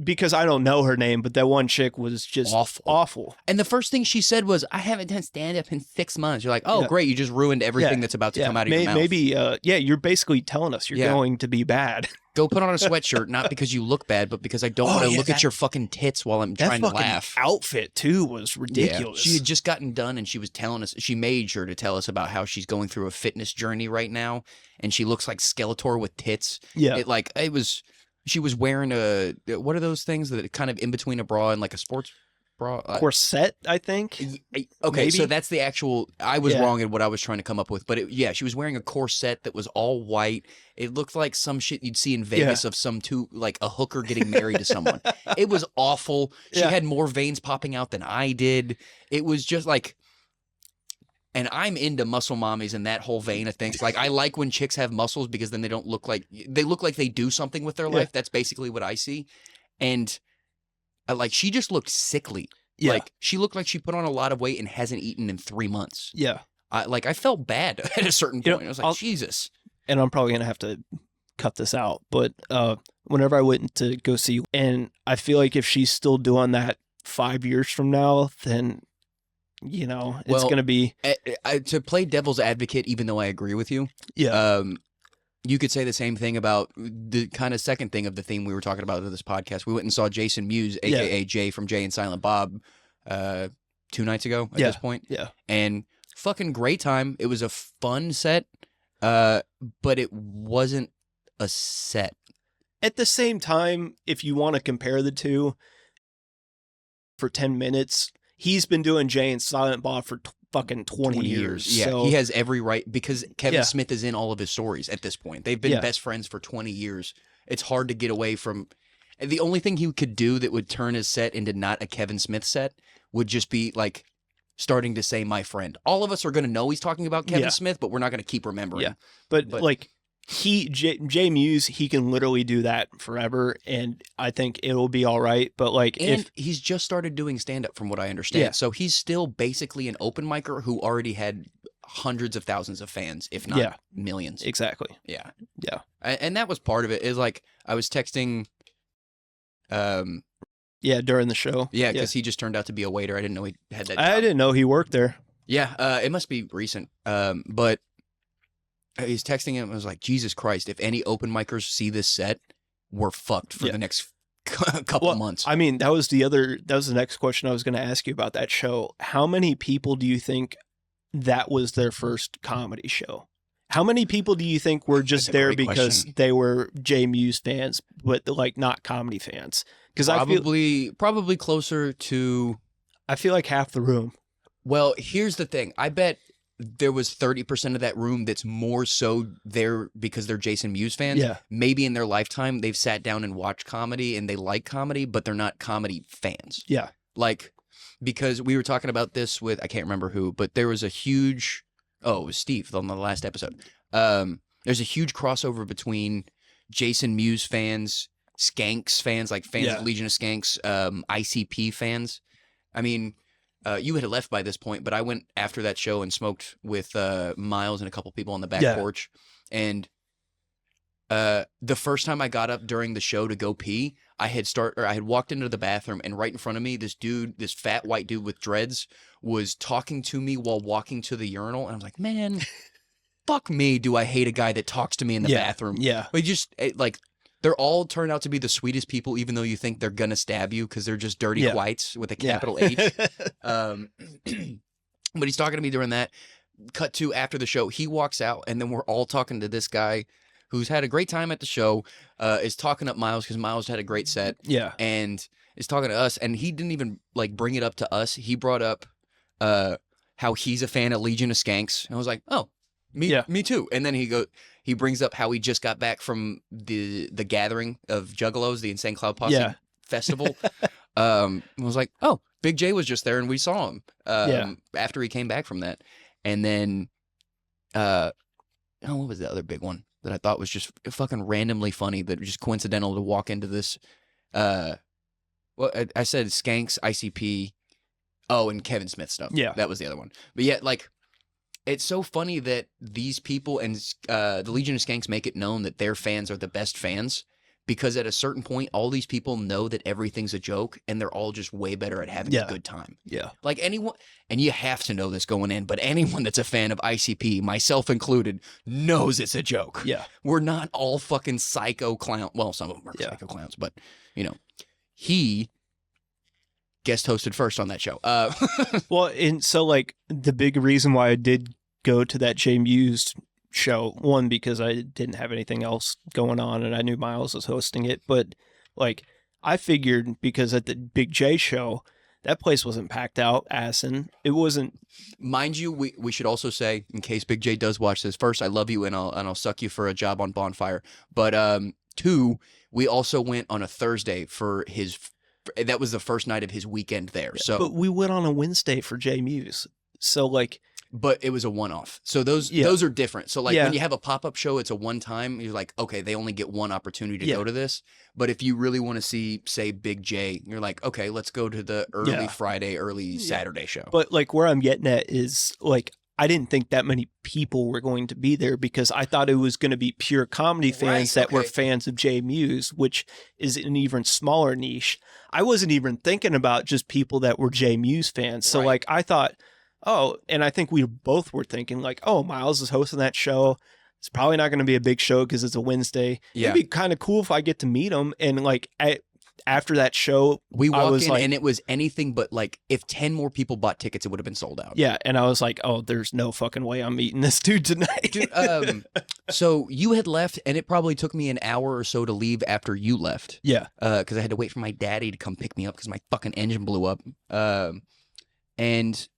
Because I don't know her name, but that one chick was just awful. And the first thing she said was, I haven't done stand-up in 6 months. You're like, oh, great, you just ruined everything that's about to come out of your mouth. Maybe, you're basically telling us you're going to be bad. Go put on a sweatshirt, not because you look bad, but because I don't want to look at your fucking tits while I'm trying to laugh. That outfit, too, was ridiculous. Yeah. She had just gotten done, and she was telling us, she made sure to tell us about how she's going through a fitness journey right now, and she looks like Skeletor with tits. Yeah. It was... She was wearing what are those things that are kind of in between a bra and like a sports bra? Corset, I think. Okay, Maybe? so that's the actual. I was Yeah. wrong in what I was trying to come up with, but yeah, she was wearing a corset that was all white. It looked like some shit you'd see in Vegas of like a hooker getting married to someone. It was awful. She Yeah. had more veins popping out than I did. It was just like. And I'm into muscle mommies in that whole vein of things. Like, I like when chicks have muscles because then they look like they do something with their life. That's basically what I see. And like, she just looked sickly. Yeah. Like, she looked like she put on a lot of weight and hasn't eaten in 3 months. Yeah. I felt bad at a certain point. I was like, Jesus. And I'm probably going to have to cut this out. But whenever I went to go see, and I feel like if she's still doing that 5 years from now, then... it's going to be... to play devil's advocate, even though I agree with you, you could say the same thing about the kind of second thing of the theme we were talking about of this podcast. We went and saw Jason Mewes, a.k.a. Jay from Jay and Silent Bob, 2 nights ago at this point. Yeah. And fucking great time. It was a fun set, but it wasn't a set. At the same time, if you want to compare the two, for 10 minutes... He's been doing Jay and Silent Bob for fucking 20 years. Yeah, so... he has every right because Kevin Smith is in all of his stories at this point. They've been best friends for 20 years. It's hard to get away from... The only thing he could do that would turn his set into not a Kevin Smith set would just be like starting to say my friend. All of us are going to know he's talking about Kevin Smith, but we're not going to keep remembering. Yeah, but like... Jay Mewes, he can literally do that forever, and I think it'll be all right. But like, and he's just started doing stand up, from what I understand. Yeah. So he's still basically an open micer who already had hundreds of thousands of fans, if not millions. Exactly. Yeah, yeah, and that was part of it. Is like I was texting. During the show. Yeah, because he just turned out to be a waiter. I didn't know he had that job. I didn't know he worked there. Yeah, it must be recent. But. He's texting him and was like, Jesus Christ, if any open micers see this set, we're fucked for the next couple months. I mean, that was the next question I was going to ask you about that show. How many people do you think that was their first comedy show? How many people do you think were just there because they were Jay Mewes fans, but like not comedy fans? Because probably closer to... I feel like half the room. Well, here's the thing. I bet... there was 30% of that room that's more so there because they're Jason Mewes fans. Yeah. Maybe in their lifetime, they've sat down and watched comedy and they like comedy, but they're not comedy fans. Yeah. Like, because we were talking about this with, I can't remember who, but there was a huge, it was Steve on the last episode. There's a huge crossover between Jason Mewes fans, Skanks fans, like fans of Legion of Skanks, ICP fans. I mean... you had left by this point, but I went after that show and smoked with Miles and a couple people on the back porch. And the first time I got up during the show to go pee, I had walked into the bathroom, and right in front of me, this fat white dude with dreads was talking to me while walking to the urinal. And I was like, man, fuck me, do I hate a guy that talks to me in the bathroom. Yeah. But they're all turned out to be the sweetest people, even though you think they're going to stab you because they're just dirty whites with a capital H. But he's talking to me during that. Cut to after the show, he walks out, and then we're all talking to this guy who's had a great time at the show, is talking up Miles because Miles had a great set. Yeah. And is talking to us, and he didn't even bring it up to us. He brought up how he's a fan of Legion of Skanks. And I was like, oh, me too. And then he brings up how he just got back from the gathering of Juggalos, the Insane Cloud Posse festival. I was like, oh, Big J was just there and we saw him after he came back from that. And then, what was the other big one that I thought was just fucking randomly funny that was just coincidental to walk into this? I said Skanks, ICP, and Kevin Smith stuff. Yeah. That was the other one. But yeah, it's so funny that these people and the Legion of Skanks make it known that their fans are the best fans, because at a certain point, all these people know that everything's a joke and they're all just way better at having a good time. Yeah. Like anyone, and you have to know this going in, but anyone that's a fan of ICP, myself included, knows it's a joke. Yeah. We're not all fucking psycho clown. Well, some of them are psycho clowns, but he guest hosted first on that show. Well, and so the big reason why I did go to that Jay Mewes show. One, because I didn't have anything else going on and I knew Miles was hosting it. But like, I figured because at the Big J show, that place wasn't packed out, Assen. It wasn't. Mind you, we should also say, in case Big J does watch this, first, I love you and I'll suck you for a job on Bonfire. But two, we also went on a Thursday for that was the first night of his weekend there. So, but we went on a Wednesday for J Muse. So like, but it was a one-off. So those are different. So like when you have a pop-up show, it's a one-time. You're like, okay, they only get one opportunity to go to this. But if you really want to see, say, Big J, you're like, okay, let's go to the early Friday, early Saturday show. But like where I'm getting at is like, I didn't think that many people were going to be there because I thought it was going to be pure comedy fans that were fans of J Muse, which is an even smaller niche. I wasn't even thinking about just people that were J Muse fans. So like I thought, oh, and I think we both were thinking like, oh, Miles is hosting that show. It's probably not going to be a big show because it's a Wednesday. Yeah. It'd be kind of cool if I get to meet him. And like after that show, we walked in and it was anything but like if 10 more people bought tickets, it would have been sold out. Yeah. And I was like, oh, there's no fucking way I'm meeting this dude tonight. Dude, so you had left and it probably took me an hour or so to leave after you left. Yeah. Because I had to wait for my daddy to come pick me up because my fucking engine blew up. And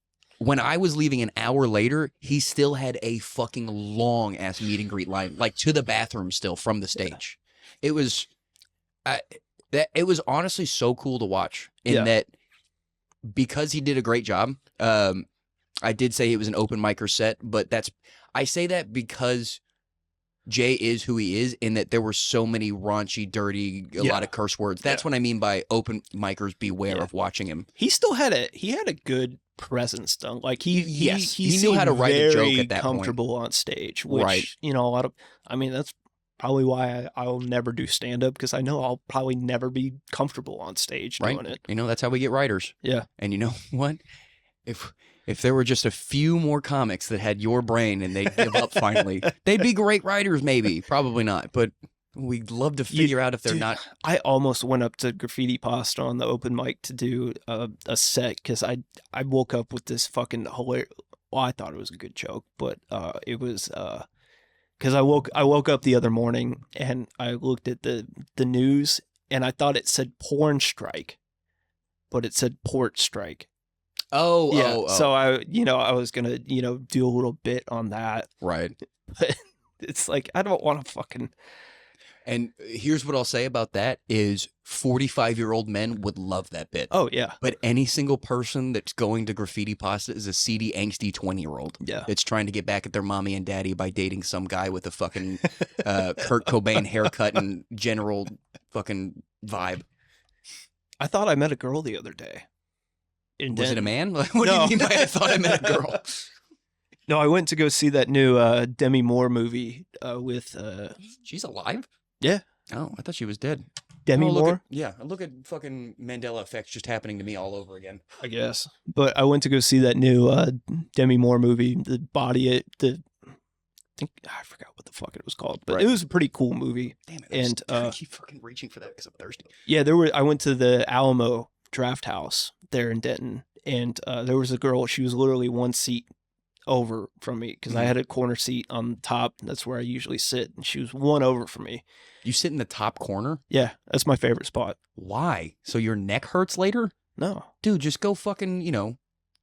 when I was leaving an hour later, he still had a fucking long ass meet and greet line, like to the bathroom still from the stage. Yeah. It was honestly so cool to watch in that because he did a great job. I did say it was an open micer set, but I say that because Jay is who he is in that there were so many raunchy, dirty, a lot of curse words. That's what I mean by open micers beware of watching him. He still had a good presence though. Like he knew how to write a joke at that comfortable point. On stage, which you know, that's probably why I'll never do stand up because I know I'll probably never be comfortable on stage doing it. You know, that's how we get writers. Yeah. And you know what? If there were just a few more comics that had your brain and they'd give up finally, they'd be great writers maybe. Probably not, but we'd love to figure out if they're not. I almost went up to Graffiti Pasta on the open mic to do a set because I woke up with this fucking hilarious. Well, I thought it was a good joke, but it was because I woke up the other morning and I looked at the news and I thought it said porn strike, but it said port strike. Oh. So I was gonna do a little bit on that, right? But it's like I don't want to fucking. And here's what I'll say about that is 45-year-old men would love that bit. Oh, yeah. But any single person that's going to Graffiti Pasta is a seedy, angsty 20-year-old. Yeah. That's trying to get back at their mommy and daddy by dating some guy with a fucking Kurt Cobain haircut and general fucking vibe. I thought I met a girl the other day. Was it a man? What do you mean by I thought I met a girl? No, I went to go see that new Demi Moore movie with... She's alive? Yeah. Oh, I thought she was dead. Demi Moore? Look at fucking Mandela effects just happening to me all over again. I guess. But I went to go see that new Demi Moore movie, I forgot what the fuck it was called, but it was a pretty cool movie. Damn it. I keep fucking reaching for that because I'm thirsty. Yeah, I went to the Alamo Draft House there in Denton, and there was a girl, she was literally one seat over from me because I had a corner seat on the top. That's where I usually sit, and she was one over from me. You sit in the top corner? Yeah, that's my favorite spot. Why? So your neck hurts later? No. Dude, just go fucking,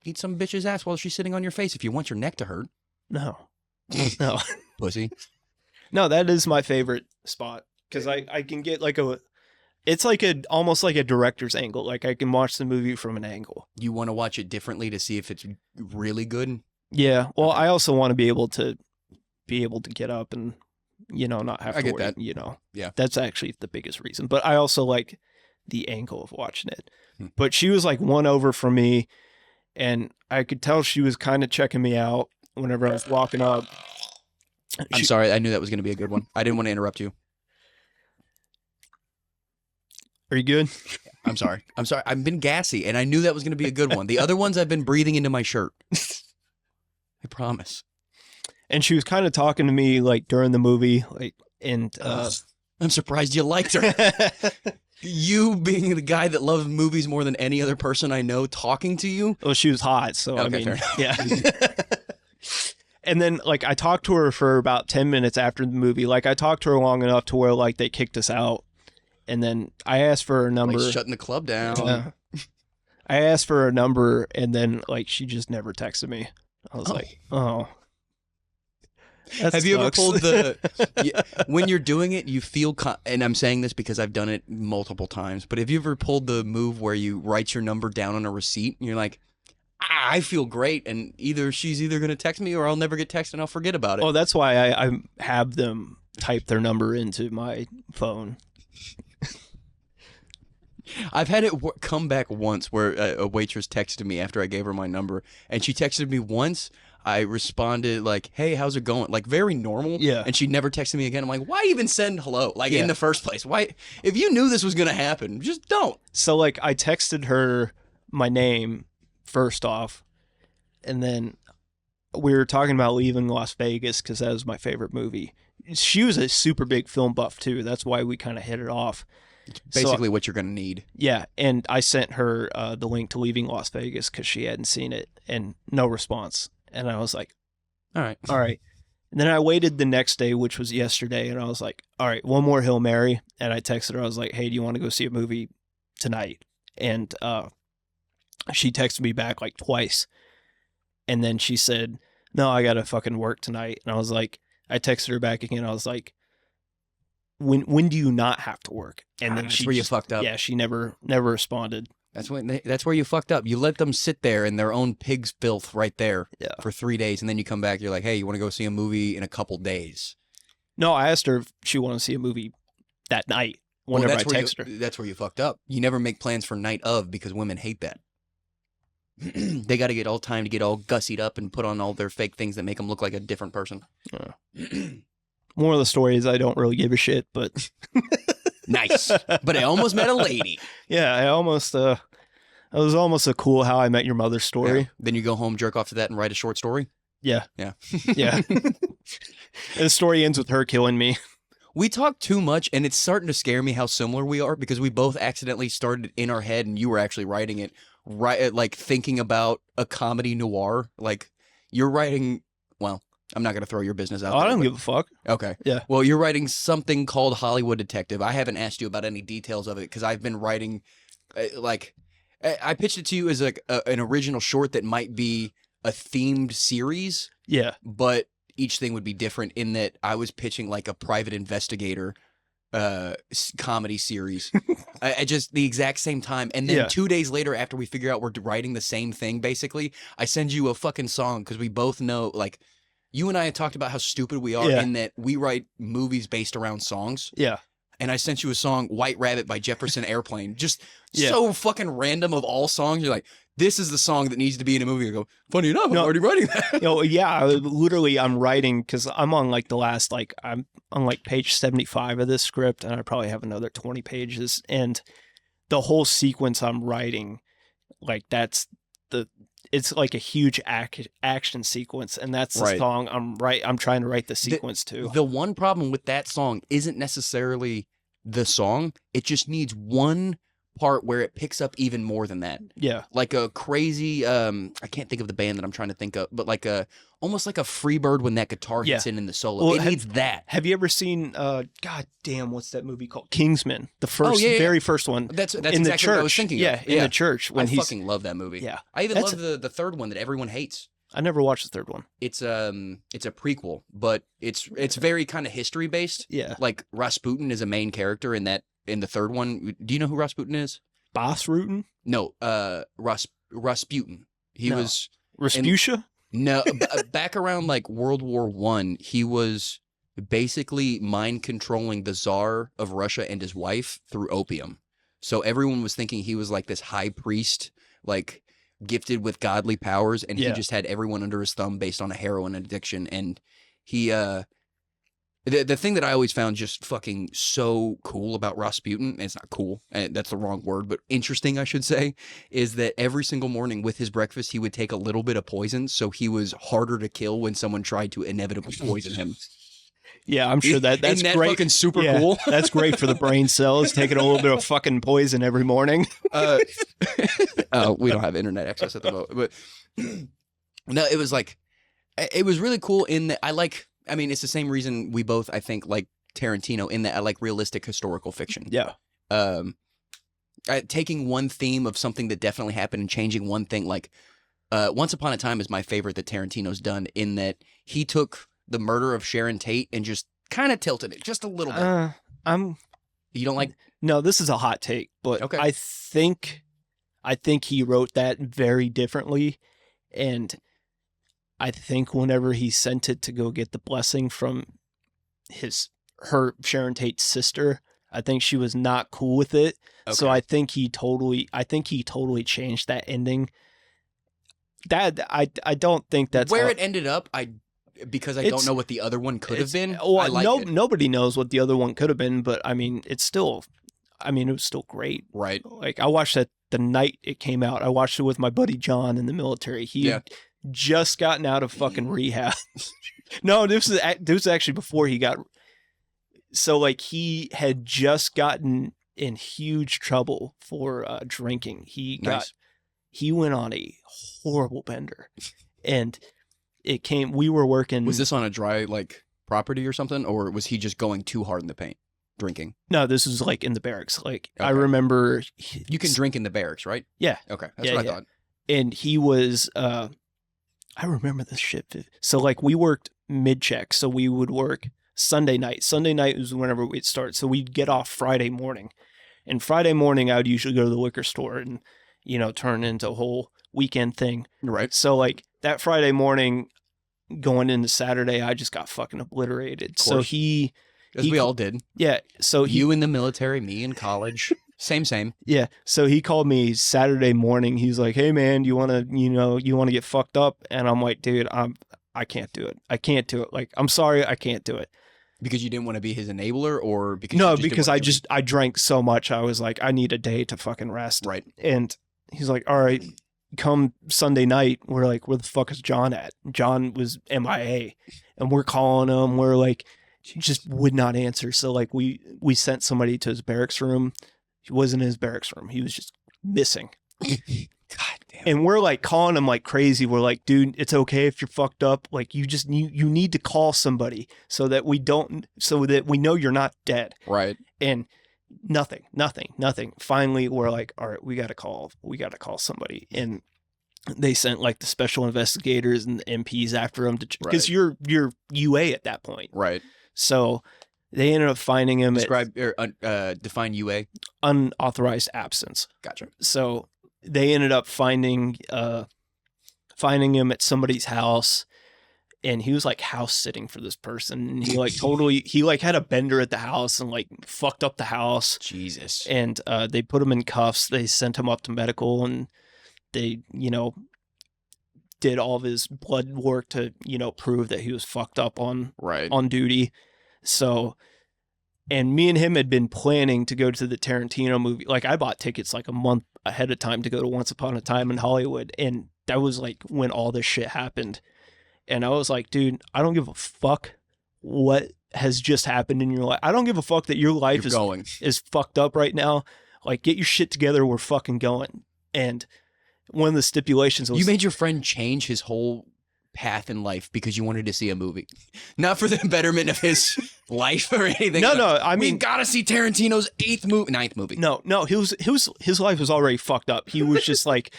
eat some bitch's ass while she's sitting on your face if you want your neck to hurt. No. No. Pussy. No, that is my favorite spot because I can get it's almost like a director's angle. Like I can watch the movie from an angle. You want to watch it differently to see if it's really good? Yeah. Well, I also want to be able to get up and, not have to worry, that. Yeah. That's actually the biggest reason. But I also like the angle of watching it. But she was like one over from me, and I could tell she was kind of checking me out whenever I was walking up. I'm sorry. I knew that was going to be a good one. I didn't want to interrupt you. Are you good? I'm sorry. I've been gassy, and I knew that was going to be a good one. The other ones I've been breathing into my shirt. I promise. And she was kind of talking to me like during the movie, and I'm surprised you liked her. You being the guy that loves movies more than any other person I know, talking to you. Well, she was hot, so okay, I mean, yeah. And then, like, I talked to her for about 10 minutes after the movie. Like, I talked to her long enough to where, like, they kicked us out. And then I asked for her number. Like shutting the club down. I asked for her number, and then, like, she just never texted me. I was like, oh. Have you ever pulled when you're doing it, you feel, and I'm saying this because I've done it multiple times, but have you ever pulled the move where you write your number down on a receipt, and you're like, I feel great, and she's either going to text me or I'll never get texted and I'll forget about it. Oh, that's why I have them type their number into my phone. I've had it come back once where a waitress texted me after I gave her my number, and she texted me once. I responded like, hey, how's it going? Like, very normal. Yeah. And she never texted me again. I'm like, why even send hello? Like, in the first place? Why? If you knew this was going to happen, just don't. So, like, I texted her my name first off, and then we were talking about leaving Las Vegas because that was my favorite movie. She was a super big film buff, too. That's why we kind of hit it off. It's basically what you're going to need. Yeah, and I sent her the link to Leaving Las Vegas because she hadn't seen it, and no response. And I was like, all right. And then I waited the next day, which was yesterday, and I was like, all right, one more Hail Mary. And I texted her. I was like, hey, do you want to go see a movie tonight? And she texted me back like twice. And then she said, no, I got to fucking work tonight. And I was like, I texted her back again. I was like, when do you not have to work? And then that's where you fucked up. Yeah, she never responded. That's where you fucked up. You let them sit there in their own pig's filth right there for 3 days, and then you come back. You're like, hey, you want to go see a movie in a couple days? No, I asked her if she wanted to see a movie that night. Whenever I text her, that's where you fucked up. You never make plans for night of because women hate that. They got to get all time to get all gussied up and put on all their fake things that make them look like a different person. More of the story is I don't really give a shit, but nice. But I almost met a lady. Yeah, I almost. It was almost a cool How I Met Your Mother story. Yeah. Then you go home, jerk off to that, and write a short story. Yeah, yeah. And the story ends with her killing me. We talk too much, and it's starting to scare me how similar we are because we both accidentally started in our head, and you were actually writing it, right? Like thinking about a comedy noir. Like you're writing. Well, I'm not going to throw your business out. I don't give a fuck. Okay. Yeah. Well, you're writing something called Hollywood Detective. I haven't asked you about any details of it because I've been writing, I pitched it to you as like an original short that might be a themed series. Yeah. But each thing would be different in that I was pitching like a private investigator comedy series at just the exact same time. And then 2 days later, after we figure out we're writing the same thing, basically, I send you a fucking song because we both know, like, you and I had talked about how stupid we are in that we write movies based around songs. Yeah. And I sent you a song, White Rabbit by Jefferson Airplane. Just so fucking random of all songs. You're like, this is the song that needs to be in a movie. I go, funny enough, I'm already writing that. I'm writing because I'm on like the last, like, I'm on like page 75 of this script, and I probably have another 20 pages. And the whole sequence I'm writing, like, it's like a huge action sequence, and that's the song I'm trying to write the sequence to. The one problem with that song isn't necessarily the song. It just needs one part where it picks up even more than that. Yeah. Like a crazy, I can't think of the band that I'm trying to think of, but like almost like a Freebird when that guitar hits in the solo. Well, it needs that. Have you ever seen, God damn, what's that movie called? Kingsman. The very first one. That's in exactly the church. what I was thinking of. In the church. I fucking love that movie. Yeah. I even love the third one that everyone hates. I never watched the third one. It's a prequel, but it's very kind of history based. Yeah. Like Rasputin is a main character in the third one. Do you know who Rasputin is? Boss Rutin? No, Rasputin. He was Rasputia? No, back around like World War I, he was basically mind controlling the Tsar of Russia and his wife through opium. So everyone was thinking he was like this high priest, like gifted with godly powers, and he just had everyone under his thumb based on a heroin addiction. And he the thing that I always found just fucking so cool about Rasputin, and it's not cool, and that's the wrong word, but interesting, I should say, is that every single morning with his breakfast, he would take a little bit of poison, so he was harder to kill when someone tried to inevitably poison him. Yeah, I'm sure that's Isn't that great. Fucking super cool. That's great for the brain cells, taking a little bit of fucking poison every morning. We don't have internet access at the moment, but no, it was like, It was really cool in that I mean, it's the same reason we both, I think, like Tarantino, in that I like realistic historical fiction. Yeah. Taking one theme of something that definitely happened and changing one thing, like Once Upon a Time is my favorite that Tarantino's done, in that he took the murder of Sharon Tate and just kind of tilted it just a little bit. You don't like? No, this is a hot take, but Okay. I think he wrote that very differently, and I think whenever he sent it to go get the blessing from Sharon Tate's sister, I think she was not cool with it. Okay. So I think he totally changed that ending. That I don't think that's where it ended up. Because I don't know what the other one could have been. Well, nobody knows what the other one could have been, but I mean, it was still great. Right. Like, I watched that the night it came out. I watched it with my buddy John in the military. He had just gotten out of fucking rehab. No, this was actually before he got. So like, he had just gotten in huge trouble for drinking. He went on a horrible bender, and we were working. Was this on a dry property or something, or was he just going too hard in the paint, drinking? No, this was like in the barracks. Like, okay. I remember. You can drink in the barracks, right? Yeah. Okay, that's what I thought. And he was. I remember this shit. So like, we worked mid-check, so we would work Sunday night. Sunday night was whenever we'd start. So we'd get off Friday morning, and Friday morning I would usually go to the liquor store and turn it into a whole weekend thing. Right. So like, that Friday morning going into Saturday, I just got fucking obliterated. So as we all did. Yeah. So you in the military, me in college. Same. Yeah. So he called me Saturday morning. He's like, "Hey man, you want to get fucked up?" And I'm like, "Dude, I can't do it. I can't do it. Like, I'm sorry, I can't do it." Because you didn't want to be his enabler, or because because I drank so much. I was like, I need a day to fucking rest. Right. And he's like, "All right, come Sunday night." We're like, "Where the fuck is John at?" John was MIA, and we're calling him. We're like, he just would not answer. So like, we sent somebody to his barracks room. He wasn't in his barracks room. He was just missing. God damn. And we're like calling him like crazy. We're like, "Dude, it's okay if you're fucked up. Like, you need to call somebody so that we know you're not dead." Right. And nothing. Finally, we're like, "All right, we got to call somebody." And they sent like the special investigators and the MPs after him because you're UA at that point. Right. So they ended up finding him. Define UA. Unauthorized absence. Gotcha. So they ended up finding him at somebody's house, and he was like house sitting for this person. And he like had a bender at the house and like fucked up the house. Jesus. And they put him in cuffs. They sent him up to medical, and they did all of his blood work to prove that he was fucked up on duty. So, and me and him had been planning to go to the Tarantino movie. Like, I bought tickets like a month ahead of time to go to Once Upon a Time in Hollywood. And that was like when all this shit happened. And I was like, "Dude, I don't give a fuck what has just happened in your life. I don't give a fuck that your life is fucked up right now. Like, get your shit together. We're fucking going." And one of the stipulations was, you made your friend change his whole path in life because you wanted to see a movie, not for the betterment of his life or anything. No, I mean, we gotta see Tarantino's ninth movie. No, his life was already fucked up. He was just like,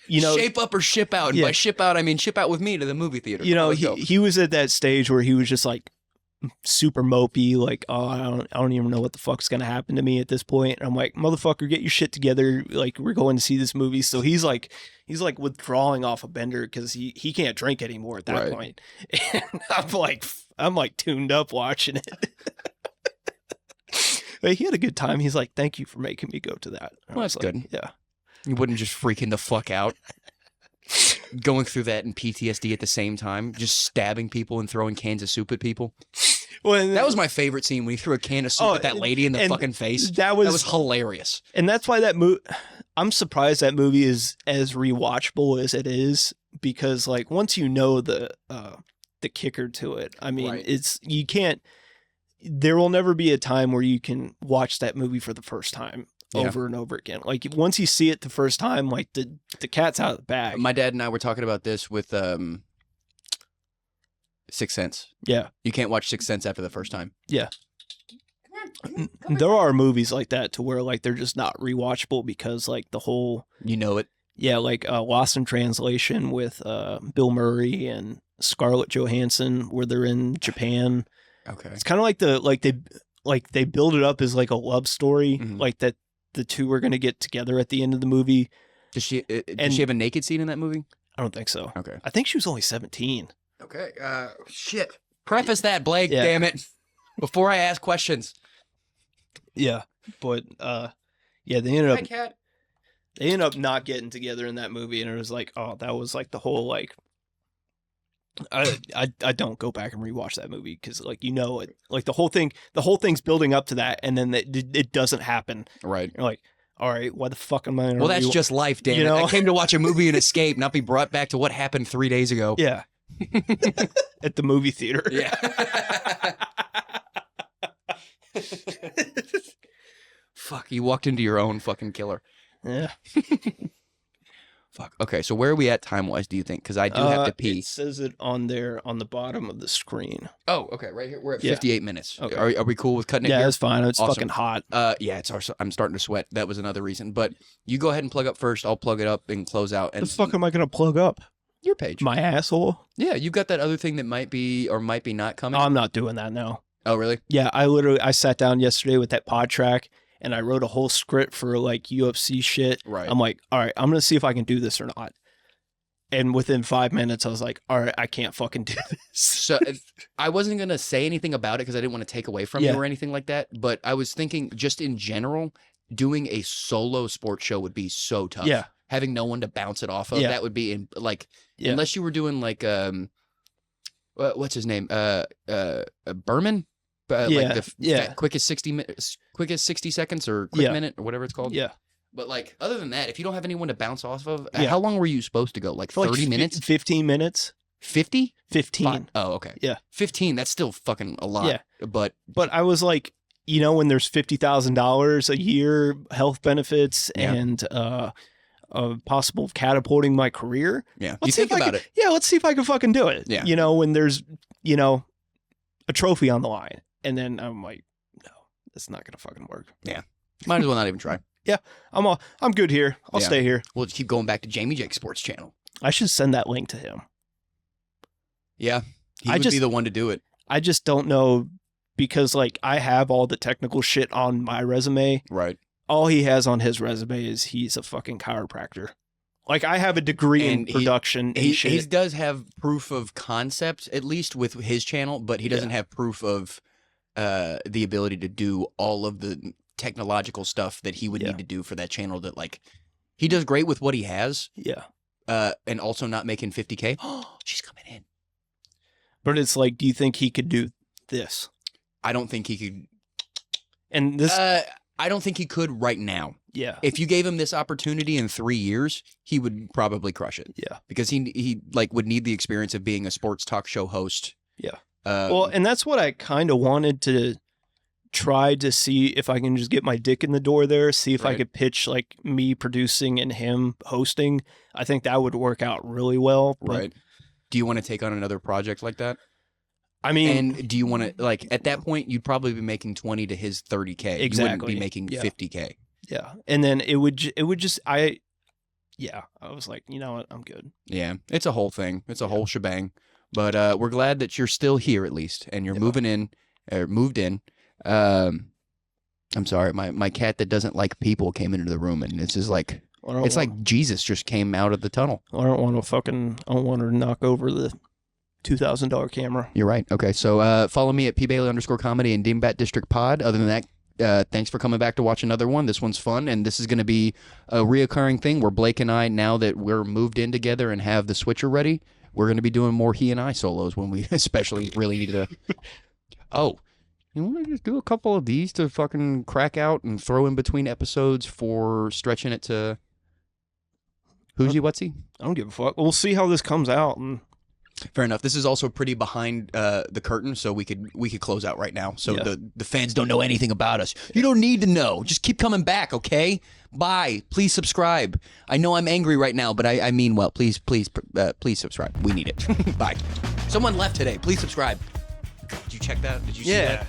shape up or ship out. And by ship out, I mean ship out with me to the movie theater. He was at that stage where he was just like super mopey, like, "Oh, I don't even know what the fuck's gonna happen to me at this point." And I'm like, "Motherfucker, get your shit together. Like, we're going to see this movie." So he's like withdrawing off a bender because he can't drink anymore at that point. And I'm like tuned up watching it. But he had a good time. He's like, "Thank you for making me go to that." Well, that's like, good. Yeah. You wouldn't just freaking the fuck out. Going through that and PTSD at the same time, just stabbing people and throwing cans of soup at people. Well, that was my favorite scene when he threw a can of soup at that lady in the fucking face. That was hilarious. And that's why that movie, I'm surprised that movie is as rewatchable as it is, because like, once you know the kicker to it, I mean, you can't, there will never be a time where you can watch that movie for the first time over and over again. Like, once you see it the first time, like the cat's out of the bag. My dad and I were talking about this with Sixth Sense. Yeah. You can't watch Sixth Sense after the first time. Yeah. There are movies like that to where like they're just not rewatchable because like the whole You know it. yeah, like Lost in Translation with Bill Murray and Scarlett Johansson where they're in Japan. Okay. It's kind of like they build it up as like a love story, Mhm. like that the two are going to get together at the end of the movie. Does she have a naked scene in that movie? I don't think so. Okay. I think she was only 17. Okay. Shit. Preface that, Blake. Yeah. Damn it. Before I ask questions. Yeah, but yeah, they ended up Hi, cat. not getting together in that movie, and it was like, oh, that was like the whole like. I don't go back and rewatch that movie because like it, like the whole thing's building up to that, and then it doesn't happen. Right. You're like, all right, why the fuck am I? Well, that's just life, damn You it. know? I came to watch a movie and escape, not be brought back to what happened 3 days ago. yeah. At the movie theater. Yeah. Fuck, you walked into your own fucking killer. Yeah. Fuck. Okay, so where are we at time-wise, do you think? Because I do have to pee. It says it on there on the bottom of the screen. Oh, okay, right here. We're at Yeah. 58 minutes. Okay. Are we cool with cutting it Yeah, here? it's fine. It's Awesome. fucking hot. Yeah, I'm starting to sweat. That was another reason. But you go ahead and plug up first. I'll plug it up and close out. And The fuck am I gonna plug up? your page. My asshole? Yeah, you've got that other thing that might be or might be not coming. I'm not doing that now. Oh, really? Yeah, I sat down yesterday with that pod track and I wrote a whole script for like UFC shit. Right. I'm like, all right, I'm gonna see if I can do this or not. And within 5 minutes, I was like, all right, I can't fucking do this. So I wasn't going to say anything about it because I didn't want to take away from Yeah. you or anything like that. But I was thinking just in general, doing a solo sports show would be so tough. Yeah. Having no one to bounce it off of, Yeah. that would be like, Yeah. unless you were doing like, what's his name? Berman? Yeah, Like the yeah. quickest 60 seconds or quick Yeah. minute or whatever it's called. Yeah. But like, other than that, if you don't have anyone to bounce off of, Yeah. how long were you supposed to go? Like For 30 minutes? 15 minutes? 50? 15. Oh, okay. Yeah. 15, that's still fucking a lot. Yeah. But But I was like, when there's $50,000 a year, health benefits, Yeah. and possible catapulting my career. yeah, you Let's see think if I about can- it. Yeah, let's see if I can fucking do it. Yeah. When there's, a trophy on the line. And then I'm like, no, that's not gonna fucking work. Might as well not even try. I'm good here. I'll Yeah. stay here. We'll just keep going back to Jamie Jake's sports channel. I should send that link to him. Yeah, he I would be just- the one to do it. I just don't know because like I have all the technical shit on my resume. Right. All he has on his resume is he's a fucking chiropractor. Like I have a degree And in production and He shit. does have proof of concept, at least with his channel, but he doesn't have proof of the ability to do all of the technological stuff that he would Yeah. need to do for that channel. That like, he does great with what he has, Yeah. and also not making 50K. Oh, she's coming in. But it's like, do you think he could do this? I don't think he could. And this, I don't think he could right now. yeah. If you gave him this opportunity in 3 years, he would probably crush it. Yeah. Because he like would need the experience of being a sports talk show host. Yeah. Uh, Well, and that's what I kind of wanted to try to see if I can just get my dick in the door there, see if I Right. could pitch like me producing and him hosting. I think that would work out really well. But, right. Do you want to take on another project like that? I mean, And do you want to like at that point you'd probably be making 20 to his 30K. You wouldn't Exactly. be making Yeah. 50K. yeah. And then it would just, I was like, you know what? I'm good. Yeah. It's a whole thing. It's a whole shebang. But we're glad that you're still here at least and you're Yeah. moved in. I'm sorry, my cat that doesn't like people came into the room and it's just like it's like Jesus just came out of the tunnel. I don't want to knock over the $2,000 camera. You're right. Okay, so follow me at pbailey_comedy and Dingbat District Pod. Other than that, thanks for coming back to watch another one. This one's fun, and this is going to be a reoccurring thing where Blake and I, now that we're moved in together and have the switcher ready, we're going to be doing more he and I solos when we especially really need to. Oh, you want to just do a couple of these to fucking crack out and throw in between episodes for stretching it to who'sy whatsy? I don't give a fuck. We'll see how this comes out. And Fair enough. This is also pretty behind the curtain, so we could close out right now. So Yeah. the fans don't know anything about us. You don't need to know. Just keep coming back, okay? Bye. Please subscribe. I know I'm angry right now, but I mean well. Please subscribe. We need it. Bye. So. Someone left today. Please subscribe. Did you check that? Did you see that?